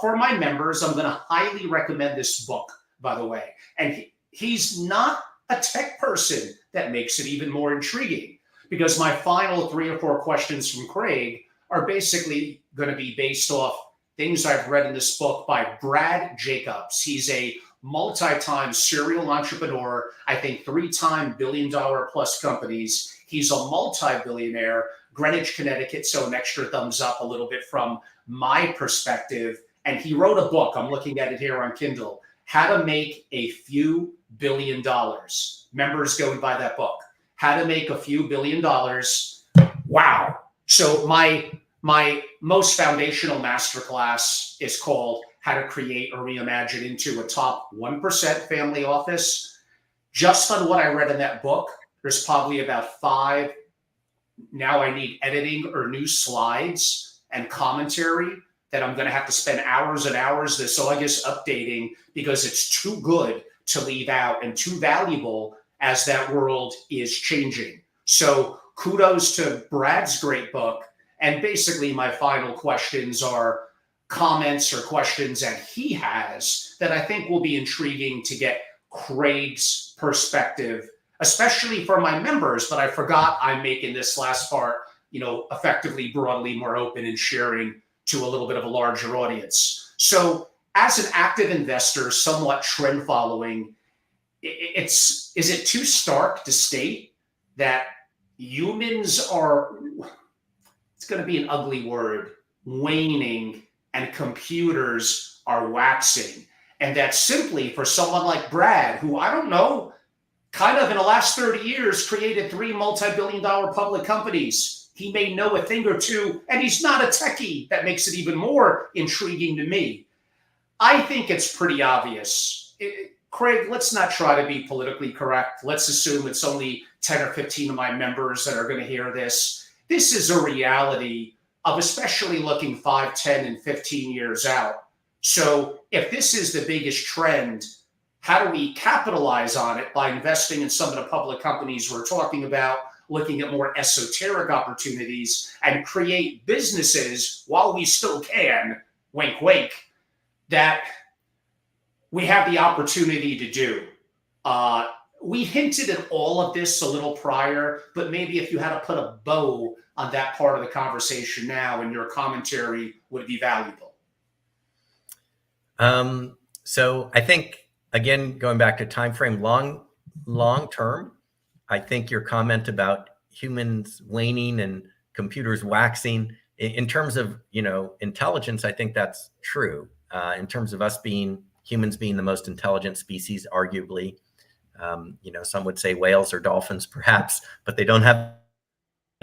For my members, I'm going to highly recommend this book, by the way. And he's not a tech person. That makes it even more intriguing, because my final 3 or 4 questions from Craig are basically going to be based off things I've read in this book by Brad Jacobs. He's a multi-time serial entrepreneur, I think 3-time billion-dollar-plus companies. He's a multi-billionaire, Greenwich, Connecticut, so an extra thumbs up a little bit from my perspective. And he wrote a book, I'm looking at it here on Kindle, How to Make a Few Billion Dollars. Members go and buy that book. How to Make a Few Billion Dollars. Wow. So my most foundational masterclass is called How to Create or Reimagine into a Top 1% Family Office. Just on what I read in that book, there's probably about 5. Now I need editing or new slides and commentary that I'm going to have to spend hours and hours this August updating, because it's too good to leave out and too valuable as that world is changing. So kudos to Brad's great book. And basically my final questions are comments or questions that he has that I think will be intriguing to get Craig's perspective, especially for my members. But I forgot I'm making this last part, effectively broadly more open and sharing to a little bit of a larger audience. So as an active investor, somewhat trend following, is it too stark to state that humans are, it's going to be an ugly word, waning, and computers are waxing? And that simply for someone like Brad, who, I don't know, kind of in the last 30 years created 3 multi-billion-dollar public companies, he may know a thing or two, and he's not a techie. That makes it even more intriguing to me. I think it's pretty obvious. Craig, let's not try to be politically correct. Let's assume it's only 10 or 15 of my members that are going to hear this. This is a reality of especially looking 5, 10, and 15 years out. So if this is the biggest trend, how do we capitalize on it by investing in some of the public companies we're talking about, looking at more esoteric opportunities, and create businesses while we still can, wink, wink, that we have the opportunity to do. We hinted at all of this a little prior, but maybe if you had to put a bow on that part of the conversation now, and your commentary would be valuable. So I think, again, going back to time frame, long term, I think your comment about humans waning and computers waxing, in terms of, intelligence, I think that's true. In terms of us humans being the most intelligent species, arguably, some would say whales or dolphins, perhaps, but they don't have.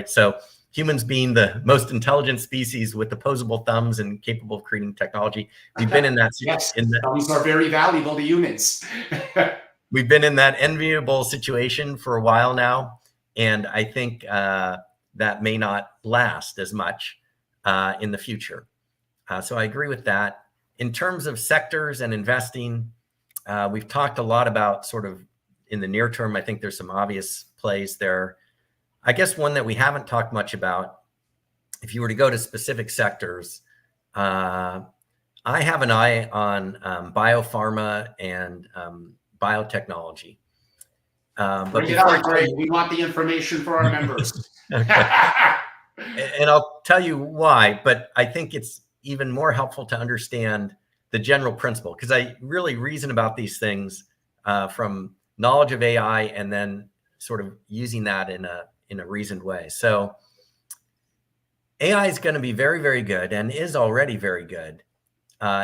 So humans being the most intelligent species with opposable thumbs and capable of creating technology, we've been in that. Yes, thumbs are very valuable to humans. We've been in that enviable situation for a while now, and I think that may not last as much in the future. So I agree with that. In terms of sectors and investing, we've talked a lot about sort of in the near term. I think there's some obvious plays there. I guess one that we haven't talked much about, if you were to go to specific sectors, I have an eye on biopharma and biotechnology. But bring it on, Greg. We want the information for our members. And I'll tell you why, but I think it's even more helpful to understand the general principle, because I really reason about these things from knowledge of AI and then sort of using that in a reasoned way. So AI is going to be very, very good, and is already very good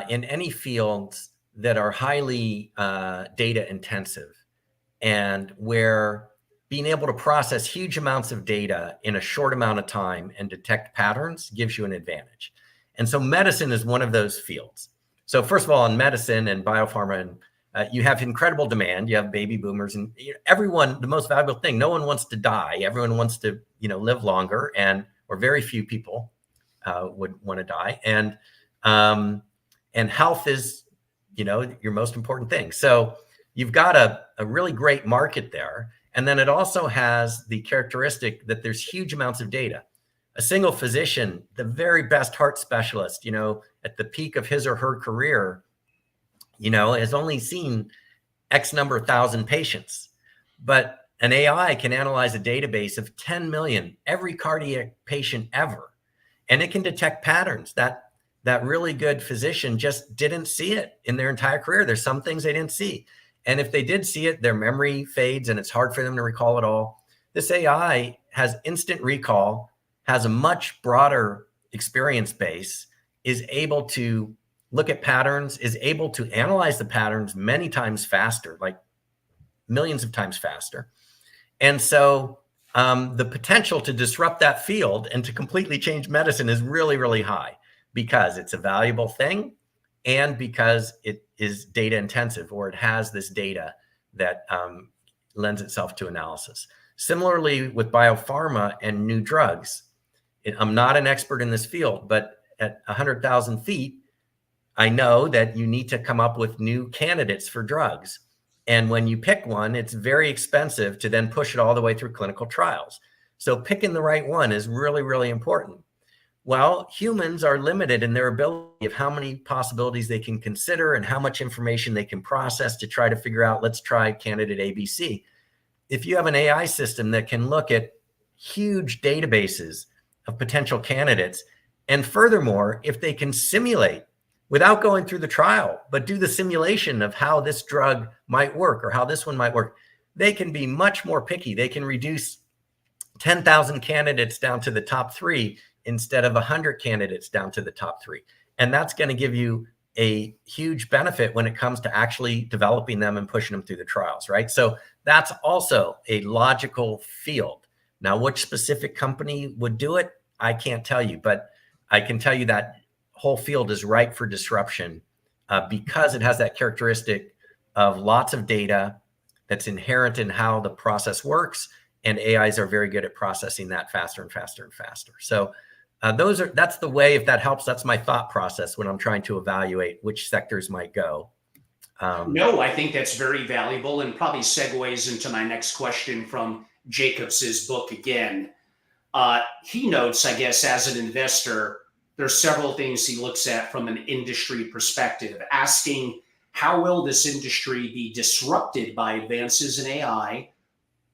in any fields that are highly data intensive, and where being able to process huge amounts of data in a short amount of time and detect patterns gives you an advantage. And so medicine is one of those fields. So first of all, in medicine and biopharma, you have incredible demand. You have baby boomers, and everyone, the most valuable thing, no one wants to die. Everyone wants to, live longer, or very few people would want to die. And health is, your most important thing. So you've got a really great market there. And then it also has the characteristic that there's huge amounts of data. A single physician, the very best heart specialist, at the peak of his or her career, has only seen X number of thousand patients. But an AI can analyze a database of 10 million, every cardiac patient ever. And it can detect patterns that really good physician just didn't see it in their entire career. There's some things they didn't see. And if they did see it, their memory fades and it's hard for them to recall it all. This AI has instant recall, has a much broader experience base, is able to look at patterns, is able to analyze the patterns many times faster, like millions of times faster. And so the potential to disrupt that field and to completely change medicine is really, really high, because it's a valuable thing and because it is data intensive, or it has this data that lends itself to analysis. Similarly with biopharma and new drugs, I'm not an expert in this field, but at 100,000 feet, I know that you need to come up with new candidates for drugs. And when you pick one, it's very expensive to then push it all the way through clinical trials. So picking the right one is really, really important. Well, humans are limited in their ability of how many possibilities they can consider and how much information they can process to try to figure out, let's try candidate ABC. If you have an AI system that can look at huge databases of potential candidates, and furthermore, if they can simulate without going through the trial, but do the simulation of how this drug might work or how this one might work, they can be much more picky. They can reduce 10,000 candidates down to the top 3 instead of 100 candidates down to the top 3. And that's going to give you a huge benefit when it comes to actually developing them and pushing them through the trials, right? So that's also a logical field. Now, which specific company would do it, I can't tell you, but I can tell you that whole field is ripe for disruption because it has that characteristic of lots of data that's inherent in how the process works, and AIs are very good at processing that faster and faster and faster. So that's the way, if that helps, that's my thought process when I'm trying to evaluate which sectors might go. No, I think that's very valuable and probably segues into my next question from Jacobs's book again. He notes, I guess, as an investor, there's several things he looks at from an industry perspective, asking how will this industry be disrupted by advances in AI?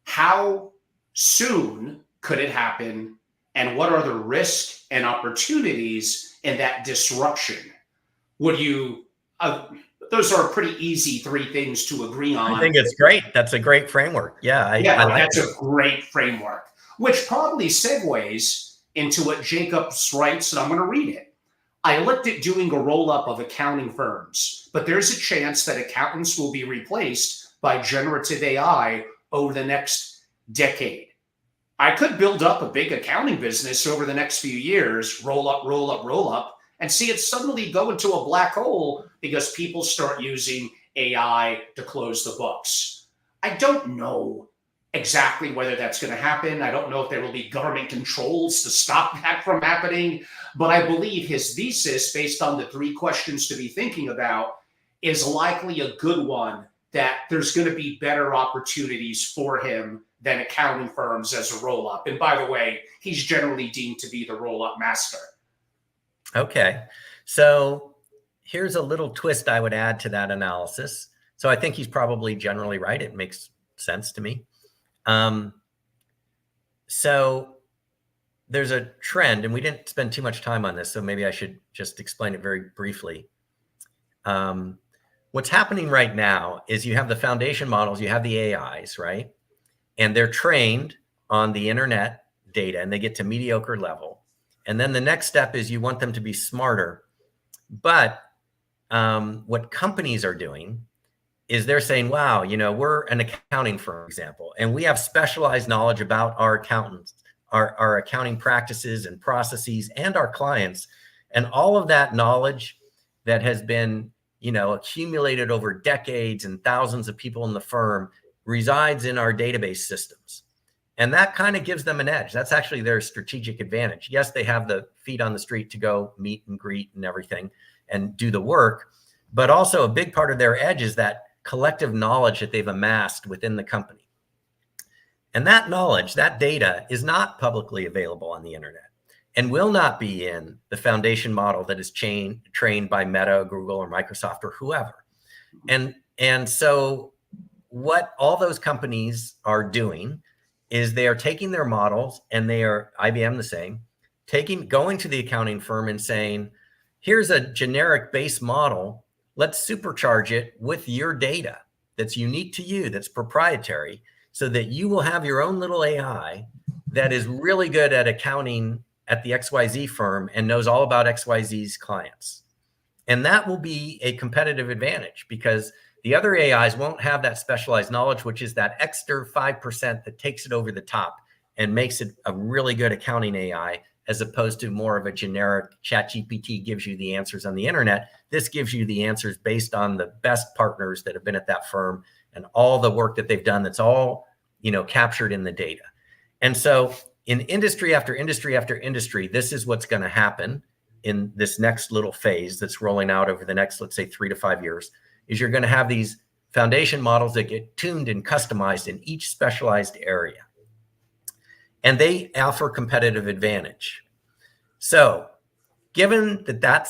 How soon could it happen? And what are the risks and opportunities in that disruption? Would you, those are pretty easy three things to agree on. I think it's great. That's a great framework. Yeah, I like that's a great framework, which probably segues into what Jacobs writes, and I'm going to read it. I looked at doing a roll-up of accounting firms, but there's a chance that accountants will be replaced by generative AI over the next decade. I could build up a big accounting business over the next few years, roll up, roll up, roll up, and see it suddenly go into a black hole because people start using AI to close the books. I don't know exactly whether that's going to happen. I don't know if there will be government controls to stop that from happening, but I believe his thesis, based on the three questions to be thinking about, is likely a good one, that there's going to be better opportunities for him than accounting firms as a roll-up. And by the way, he's generally deemed to be the roll-up master. Okay. So here's a little twist I would add to that analysis. So I think he's probably generally right. It makes sense to me. So there's a trend, and we didn't spend too much time on this, so maybe I should just explain it very briefly. What's happening right now is you have the foundation models, you have the AIs, right? And they're trained on the internet data, and they get to mediocre level. And then the next step is you want them to be smarter. But what companies are doing is they're saying, wow, we're an accounting firm, for example, and we have specialized knowledge about our accountants, our accounting practices and processes, and our clients. And all of that knowledge that has been, accumulated over decades and thousands of people in the firm resides in our database systems. And that kind of gives them an edge. That's actually their strategic advantage. Yes, they have the feet on the street to go meet and greet and everything and do the work, but also a big part of their edge is that collective knowledge that they've amassed within the company. And that knowledge, that data, is not publicly available on the internet and will not be in the foundation model that is trained by Meta, Google, or Microsoft, or whoever. And so what all those companies are doing is they are taking their models, and they are, IBM the same, going to the accounting firm and saying, here's a generic base model, let's supercharge it with your data that's unique to you, that's proprietary, so that you will have your own little AI that is really good at accounting at the XYZ firm and knows all about XYZ's clients. And that will be a competitive advantage because the other AIs won't have that specialized knowledge, which is that extra 5% that takes it over the top and makes it a really good accounting AI, as opposed to more of a generic ChatGPT gives you the answers on the internet. This gives you the answers based on the best partners that have been at that firm and all the work that they've done. That's all, captured in the data. And so in industry after industry after industry, this is what's going to happen in this next little phase that's rolling out over the next, let's say, 3 to 5 years, is you're going to have these foundation models that get tuned and customized in each specialized area. And they offer competitive advantage. So given that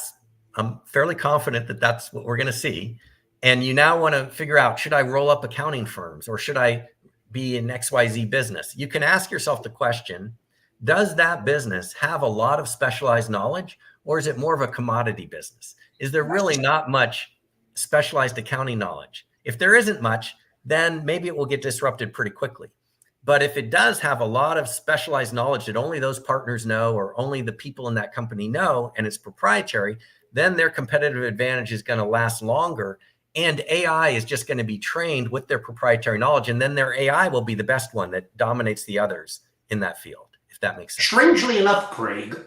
I'm fairly confident that that's what we're going to see, and you now want to figure out, should I roll up accounting firms or should I be an XYZ business? You can ask yourself the question, does that business have a lot of specialized knowledge, or is it more of a commodity business? Is there really not much specialized accounting knowledge? If there isn't much, then maybe it will get disrupted pretty quickly. But if it does have a lot of specialized knowledge that only those partners know or only the people in that company know, and it's proprietary, then their competitive advantage is going to last longer. And AI is just going to be trained with their proprietary knowledge. And then their AI will be the best one that dominates the others in that field, if that makes sense. Strangely enough, Craig,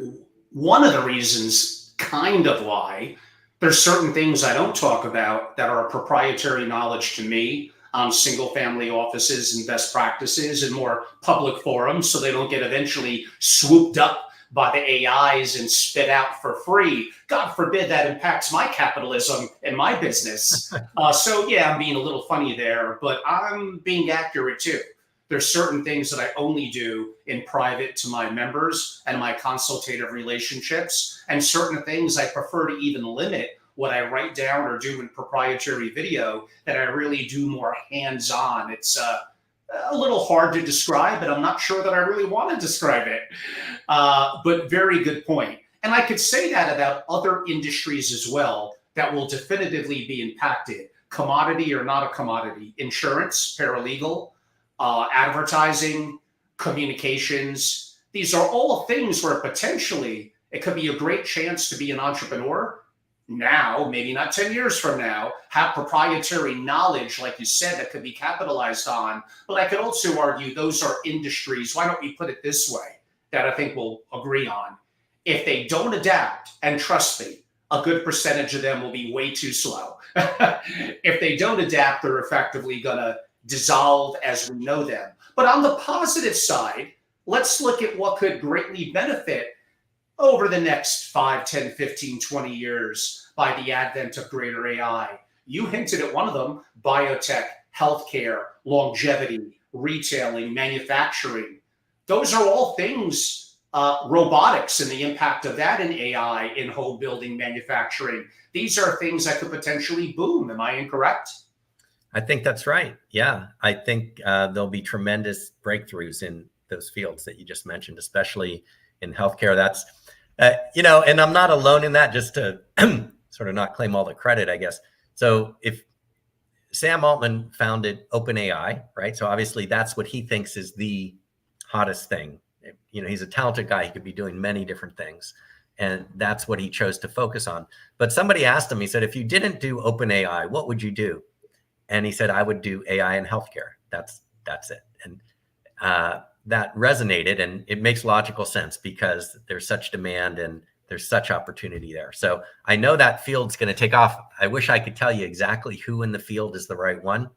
one of the reasons kind of why there's certain things I don't talk about that are proprietary knowledge to me on single family offices and best practices and more public forums so they don't get eventually swooped up by the AIs and spit out for free. God forbid that impacts my capitalism and my business. So yeah, I'm being a little funny there, but I'm being accurate too. There's certain things that I only do in private to my members and my consultative relationships, and certain things I prefer to even limit what I write down or do in proprietary video that I really do more hands-on. It's a little hard to describe, and I'm not sure that I really want to describe it. But very good point. And I could say that about other industries as well that will definitively be impacted, commodity or not a commodity, insurance, paralegal, advertising, communications. These are all things where potentially it could be a great chance to be an entrepreneur now, maybe not 10 years from now, have proprietary knowledge, like you said, that could be capitalized on. But I could also argue those are industries, why don't we put it this way, that I think we'll agree on. If they don't adapt, and trust me, a good percentage of them will be way too slow. If they don't adapt, they're effectively going to dissolve as we know them. But on the positive side, let's look at what could greatly benefit over the next 5, 10, 15, 20 years by the advent of greater AI. You hinted at one of them: biotech, healthcare, longevity, retailing, manufacturing. Those are all things, robotics and the impact of that in AI, in home building, manufacturing. These are things that could potentially boom. Am I incorrect? I think that's right. Yeah, I think there'll be tremendous breakthroughs in those fields that you just mentioned, especially in healthcare. That's, and I'm not alone in that, just to sort of not claim all the credit, I guess. So if Sam Altman founded OpenAI, right? So obviously that's what he thinks is the hottest thing. He's a talented guy. He could be doing many different things. And that's what he chose to focus on. But somebody asked him, he said, if you didn't do OpenAI, what would you do? And he said, I would do AI in healthcare. That's it. And that resonated, and it makes logical sense because there's such demand and there's such opportunity there. So I know that field's going to take off. I wish I could tell you exactly who in the field is the right one.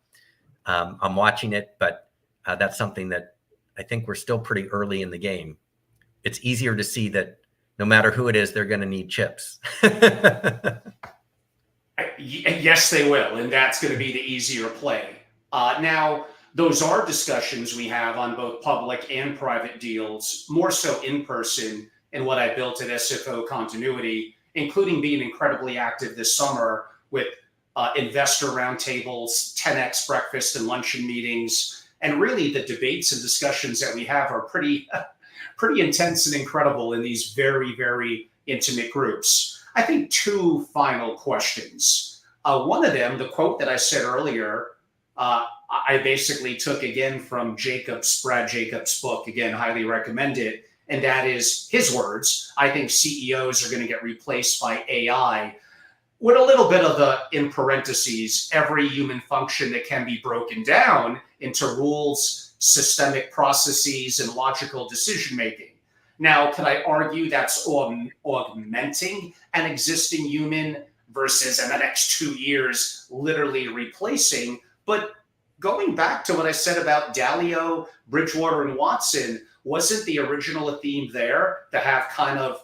I'm watching it, but that's something that I think we're still pretty early in the game. It's easier to see that no matter who it is, they're going to need chips. Yes, they will. And that's going to be the easier play. Now, those are discussions we have on both public and private deals, more so in person, in what I built at SFO Continuity, including being incredibly active this summer with investor roundtables, 10X breakfast and luncheon meetings. And really the debates and discussions that we have are pretty intense and incredible in these very, very intimate groups. I think two final questions. One of them, the quote that I said earlier, I basically took again from Brad Jacobs' book, again, highly recommend it. And that is his words: I think CEOs are going to get replaced by AI, with a little bit of the, in parentheses, every human function that can be broken down into rules, systemic processes, and logical decision-making. Now, could I argue that's augmenting an existing human versus in the next 2 years literally replacing? But going back to what I said about Dalio, Bridgewater, and Watson, wasn't the original theme there to have kind of,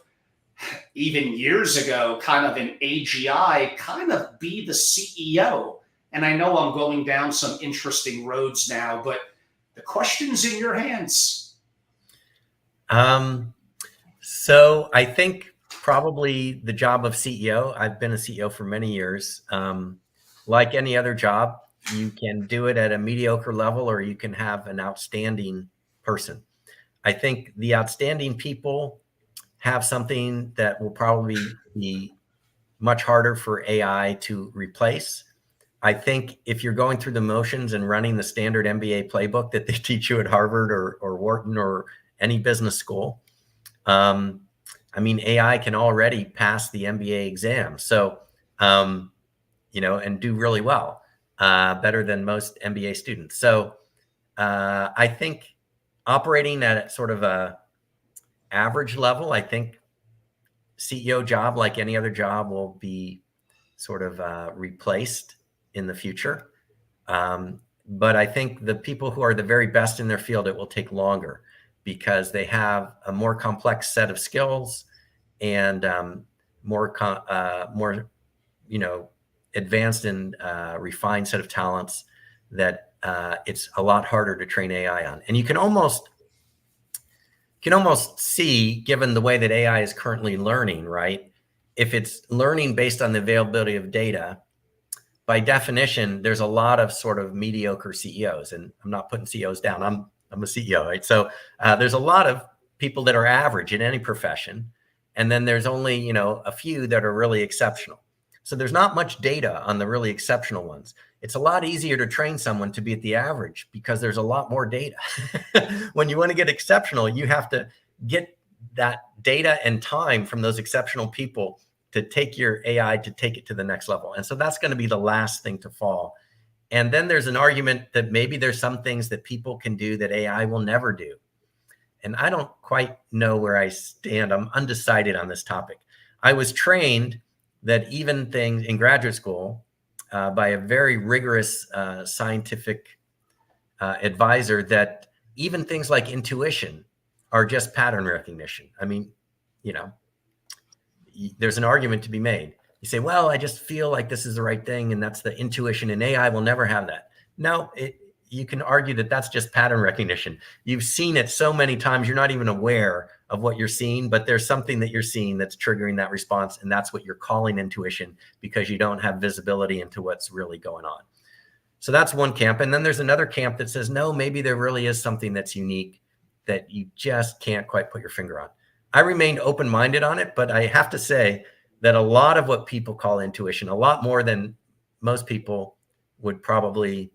even years ago, kind of an AGI kind of be the CEO? And I know I'm going down some interesting roads now, but the question's in your hands. So I think probably the job of CEO, I've been a CEO for many years. Like any other job, you can do it at a mediocre level, or you can have an outstanding person. I think the outstanding people have something that will probably be much harder for AI to replace. I think if you're going through the motions and running the standard MBA playbook that they teach you at Harvard or Wharton or any business school, AI can already pass the MBA exam. So, and do really well, better than most MBA students. So I think operating at sort of a average level, I think CEO job, like any other job, will be sort of replaced in the future. But I think the people who are the very best in their field, it will take longer because they have a more complex set of skills and more, advanced and refined set of talents that it's a lot harder to train AI on. And you can almost see, given the way that AI is currently learning, right? If it's learning based on the availability of data, by definition, there's a lot of sort of mediocre CEOs, and I'm not putting CEOs down. I'm a CEO, right? So there's a lot of people that are average in any profession, and then there's only a few that are really exceptional. So there's not much data on the really exceptional ones. It's a lot easier to train someone to be at the average because there's a lot more data. When you want to get exceptional, you have to get that data and time from those exceptional people to take your AI to take it to the next level. And so that's going to be the last thing to fall. And then there's an argument that maybe there's some things that people can do that AI will never do. And I don't quite know where I stand. I'm undecided on this topic. I was trained that even things in graduate school by a very rigorous scientific advisor, that even things like intuition are just pattern recognition. I mean, there's an argument to be made. You say, well, I just feel like this is the right thing, and that's the intuition, and AI will never have that. No, you can argue that that's just pattern recognition. You've seen it so many times, you're not even aware of what you're seeing, but there's something that you're seeing that's triggering that response, and that's what you're calling intuition because you don't have visibility into what's really going on. So that's one camp. And then there's another camp that says, no, maybe there really is something that's unique that you just can't quite put your finger on. I remained open-minded on it, but I have to say that a lot of what people call intuition, a lot more than most people would probably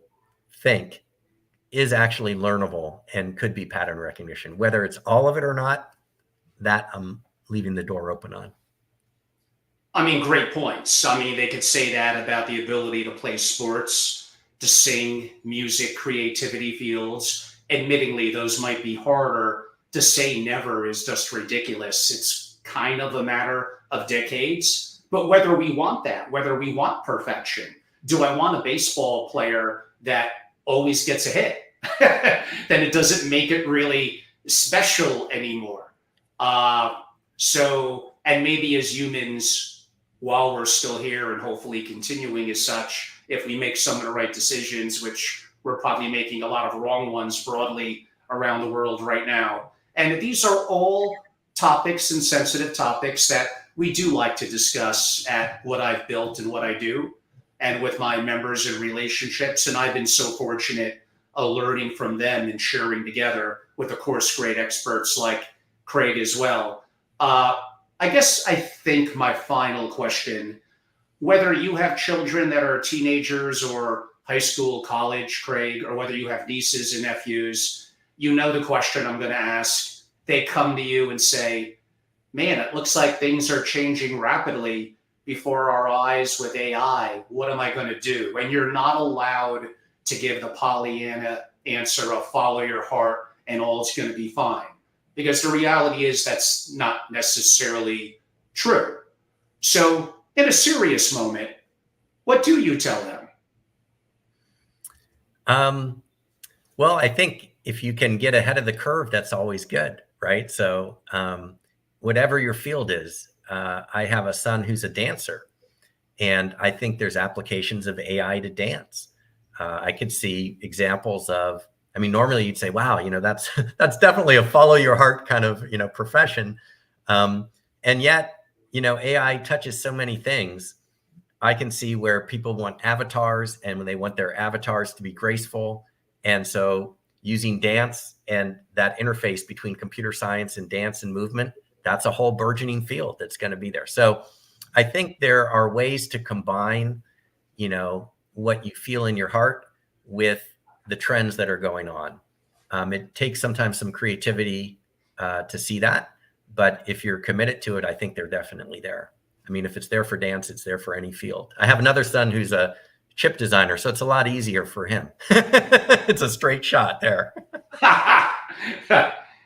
think, is actually learnable and could be pattern recognition. Whether it's all of it or not, that I'm leaving the door open on. I mean, great points. I mean, they could say that about the ability to play sports, to sing, music, creativity fields. Admittingly, those might be harder. To say never is just ridiculous. It's kind of a matter of decades. But whether we want that, whether we want perfection, do I want a baseball player that always gets a hit? Then it doesn't make it really special anymore. And maybe as humans, while we're still here and hopefully continuing as such, if we make some of the right decisions, which we're probably making a lot of wrong ones broadly around the world right now. And these are all topics and sensitive topics that we do like to discuss at what I've built and what I do and with my members and relationships. And I've been so fortunate learning from them and sharing together with, of course, great experts like Craig as well. I think my final question, whether you have children that are teenagers or high school, college, Craig, or whether you have nieces and nephews, you know the question I'm going to ask. They come to you and say, man, it looks like things are changing rapidly before our eyes with AI. What am I going to do? And you're not allowed to give the Pollyanna answer of follow your heart and all's going to be fine. Because the reality is that's not necessarily true. So in a serious moment, what do you tell them? Well, I think if you can get ahead of the curve, that's always good, right? So whatever your field is, I have a son who's a dancer, and I think there's applications of AI to dance. I could see examples of, I mean, normally you'd say, wow, that's definitely a follow your heart kind of, profession. And yet, AI touches so many things. I can see where people want avatars, and when they want their avatars to be graceful. And so using dance and that interface between computer science and dance and movement, that's a whole burgeoning field that's going to be there. So I think there are ways to combine, what you feel in your heart with the trends that are going on. It takes sometimes some creativity to see that, but if you're committed to it, I think they're definitely there. I mean, if it's there for dance, it's there for any field. I have another son who's a chip designer, so it's a lot easier for him. It's a straight shot there.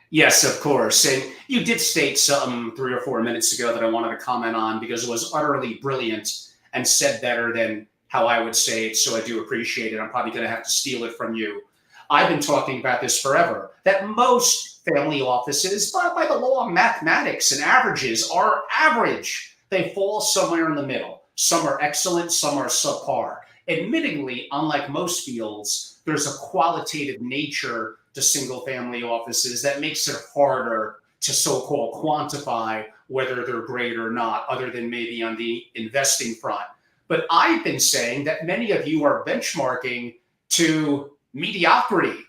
Yes, of course. And you did state something 3 or 4 minutes ago that I wanted to comment on because it was utterly brilliant and said better than how I would say it. So I do appreciate it. I'm probably going to have to steal it from you. I've been talking about this forever, that most family offices, by the law of mathematics and averages, are average. They fall somewhere in the middle. Some are excellent, some are subpar. Admittingly, unlike most fields, there's a qualitative nature to single family offices that makes it harder to so-called quantify whether they're great or not, other than maybe on the investing front. But I've been saying that many of you are benchmarking to mediocrity.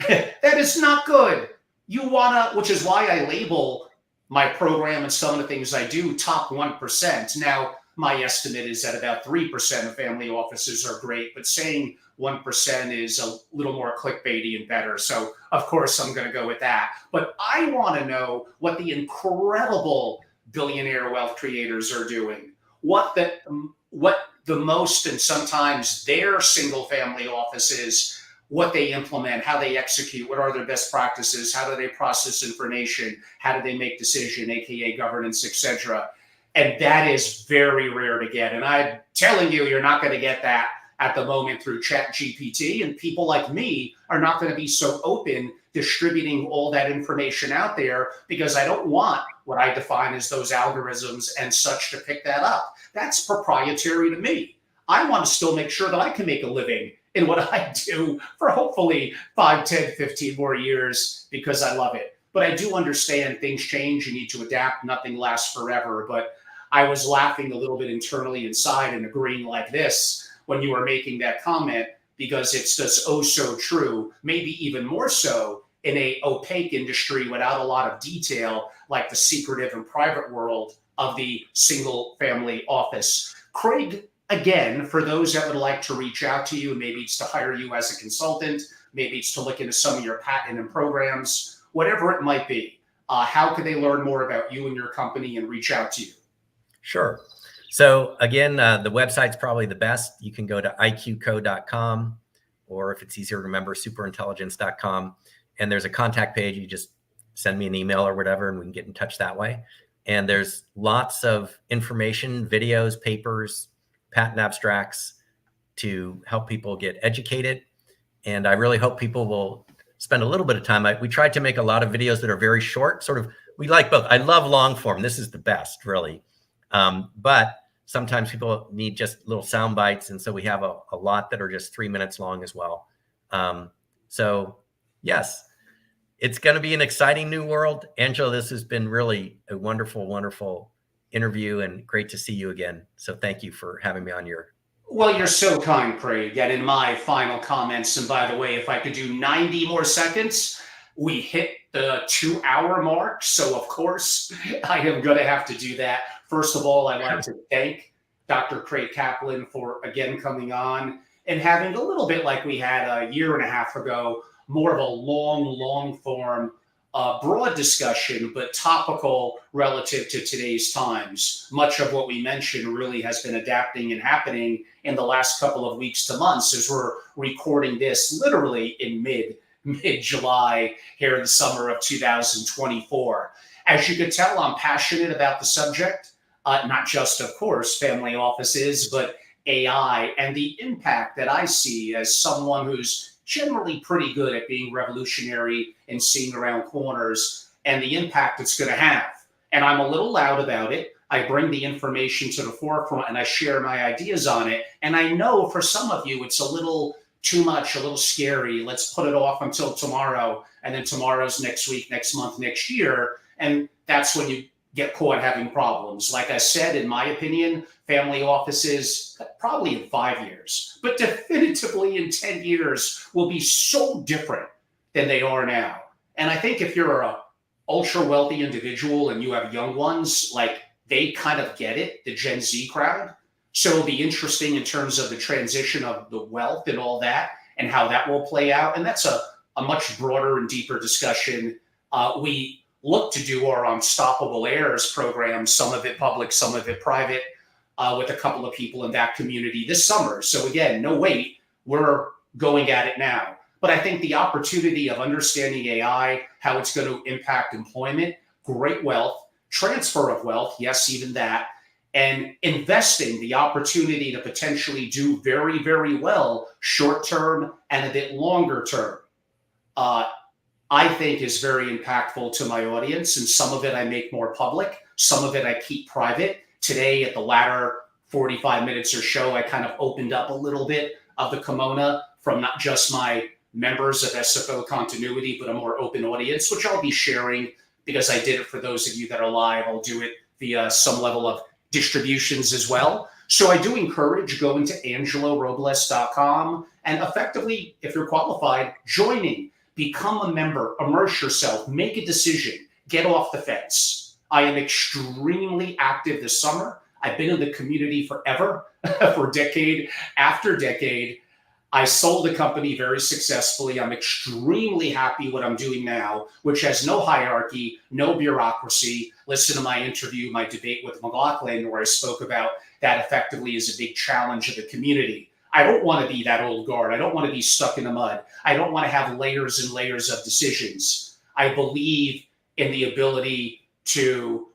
That is not good. You wanna, which is why I label my program and some of the things I do top 1%. Now, my estimate is that about 3% of family offices are great, but saying 1% is a little more clickbaity and better. So, of course, I'm going to go with that. But I want to know what the incredible billionaire wealth creators are doing, what the most, and sometimes their single family offices, what they implement, how they execute, what are their best practices, how do they process information, how do they make decision, aka governance, etc. And that is very rare to get. And I'm telling you, you're not going to get that at the moment through Chat GPT. And people like me are not going to be so open distributing all that information out there because I don't want what I define as those algorithms and such to pick that up. That's proprietary to me. I want to still make sure that I can make a living in what I do for hopefully 5, 10, 15 more years because I love it. But I do understand things change. You need to adapt. Nothing lasts forever. But I was laughing a little bit internally inside and agreeing like this when you were making that comment because it's just oh so true, maybe even more so in a opaque industry without a lot of detail like the secretive and private world of the single family office. Craig, again, for those that would like to reach out to you, maybe it's to hire you as a consultant, maybe it's to look into some of your patent and programs, whatever it might be, how could they learn more about you and your company and reach out to you? Sure. So again, the website's probably the best. You can go to iqco.com, or if it's easier to remember, superintelligence.com. And there's a contact page. You just send me an email or whatever, and we can get in touch that way. And there's lots of information, videos, papers, patent abstracts to help people get educated. And I really hope people will spend a little bit of time. We tried to make a lot of videos that are very short, sort of, we like both. I love long form. This is the best, really. But sometimes people need just little sound bites. And so we have a lot that are just 3 minutes long as well. So yes, it's going to be an exciting new world. Angela, this has been really a wonderful, wonderful interview and great to see you again. So thank you for having me on your. Well, you're so kind, Craig. And in my final comments, and by the way, if I could do 90 more seconds, we hit the 2-hour mark. So of course, I am going to have to do that. First of all, I'd like to thank Dr. Craig Kaplan for again coming on and having a little bit like we had a year and a half ago, more of a long form, broad discussion, but topical relative to today's times. Much of what we mentioned really has been adapting and happening in the last couple of weeks to months as we're recording this literally in mid-July here in the summer of 2024. As you could tell, I'm passionate about the subject, not just, of course, family offices, but AI and the impact that I see as someone who's generally pretty good at being revolutionary and seeing around corners and the impact it's going to have. And I'm a little loud about it. I bring the information to the forefront and I share my ideas on it. And I know for some of you, it's a little too much, a little scary. Let's put it off until tomorrow. And then tomorrow's next week, next month, next year. And that's when you get caught having problems. Like I said, in my opinion, family offices, probably in 5 years, but definitively in 10 years will be so different than they are now. And I think if you're a ultra wealthy individual and you have young ones, like they kind of get it, the Gen Z crowd. So it'll be interesting in terms of the transition of the wealth and all that and how that will play out. And that's a much broader and deeper discussion. We look to do our Unstoppable Heirs program, some of it public, some of it private, with a couple of people in that community this summer. So again, no wait, we're going at it now. But I think the opportunity of understanding AI, how it's going to impact employment, great wealth, transfer of wealth, yes, even that, and investing, the opportunity to potentially do very, very well short term and a bit longer term, I think is very impactful to my audience. And some of it I make more public, some of it I keep private. Today, at the latter 45 minutes or so, I kind of opened up a little bit of the kimono from not just my members of SFO Continuity, but a more open audience, which I'll be sharing because I did it for those of you that are live. I'll do it via some level of distributions as well. So I do encourage going to angelorobles.com and effectively, if you're qualified, joining, become a member, immerse yourself, make a decision, get off the fence. I am extremely active this summer. I've been in the community forever, for decade after decade. I sold the company very successfully. I'm extremely happy what I'm doing now, which has no hierarchy, no bureaucracy. Listen to my interview, my debate with McLaughlin, where I spoke about that effectively is a big challenge of the community. I don't want to be that old guard. I don't want to be stuck in the mud. I don't want to have layers and layers of decisions. I believe in the ability to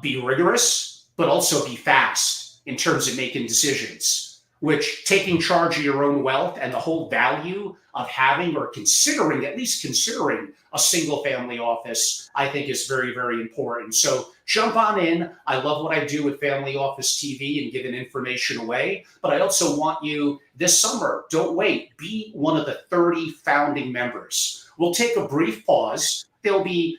be rigorous, but also be fast in terms of making decisions, which taking charge of your own wealth and the whole value of having or considering, at least considering a single family office, I think is very, very important. So jump on in. I love what I do with Family Office TV and giving information away. But I also want you this summer, don't wait, be one of the 30 founding members. We'll take a brief pause. There'll be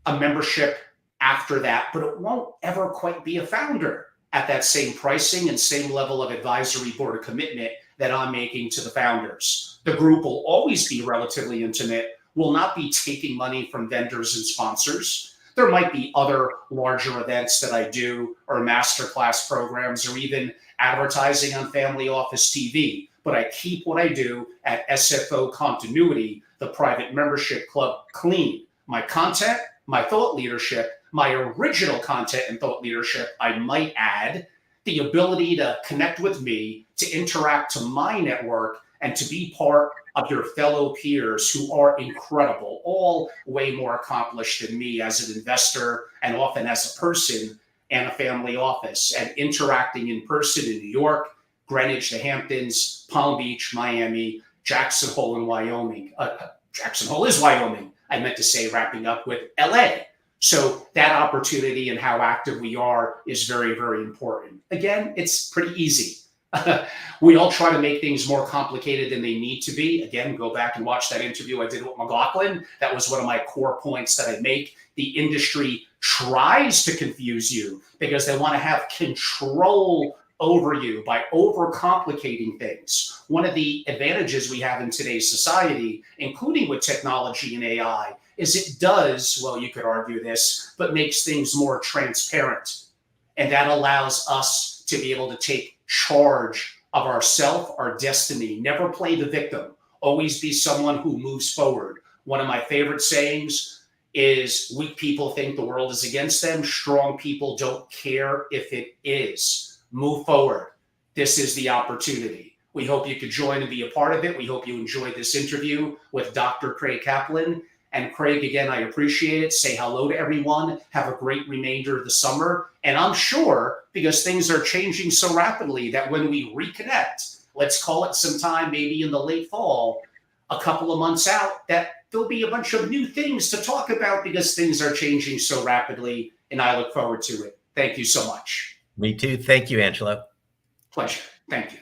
a membership after that, but it won't ever quite be a founder at that same pricing and same level of advisory board commitment that I'm making to the founders. The group will always be relatively intimate, will not be taking money from vendors and sponsors. There might be other larger events that I do or masterclass programs or even advertising on Family Office TV, but I keep what I do at SFO Continuity, the private membership club, clean. My content, my thought leadership, my original content and thought leadership, I might add, the ability to connect with me, to interact to my network, and to be part of your fellow peers who are incredible, all way more accomplished than me as an investor and often as a person and a family office, and interacting in person in New York, Greenwich, the Hamptons, Palm Beach, Miami, Jackson Hole in Wyoming. Jackson Hole is Wyoming. I meant to say wrapping up with LA. So that opportunity and how active we are is very, very important. Again, it's pretty easy. We all try to make things more complicated than they need to be. Again, go back and watch that interview I did with McLaughlin. That was one of my core points that I make. The industry tries to confuse you because they want to have control over you by overcomplicating things. One of the advantages we have in today's society, including with technology and AI, is it does, well, you could argue this, but makes things more transparent. And that allows us to be able to take charge of ourself, our destiny. Never play the victim. Always be someone who moves forward. One of my favorite sayings is weak people think the world is against them. Strong people don't care if it is. Move forward. This is the opportunity. We hope you could join and be a part of it. We hope you enjoyed this interview with Dr. Craig Kaplan. And Craig, again, I appreciate it. Say hello to everyone. Have a great remainder of the summer. And I'm sure, because things are changing so rapidly, that when we reconnect, let's call it sometime maybe in the late fall, a couple of months out, that there'll be a bunch of new things to talk about because things are changing so rapidly. And I look forward to it. Thank you so much. Me too. Thank you, Angelo. Pleasure. Thank you.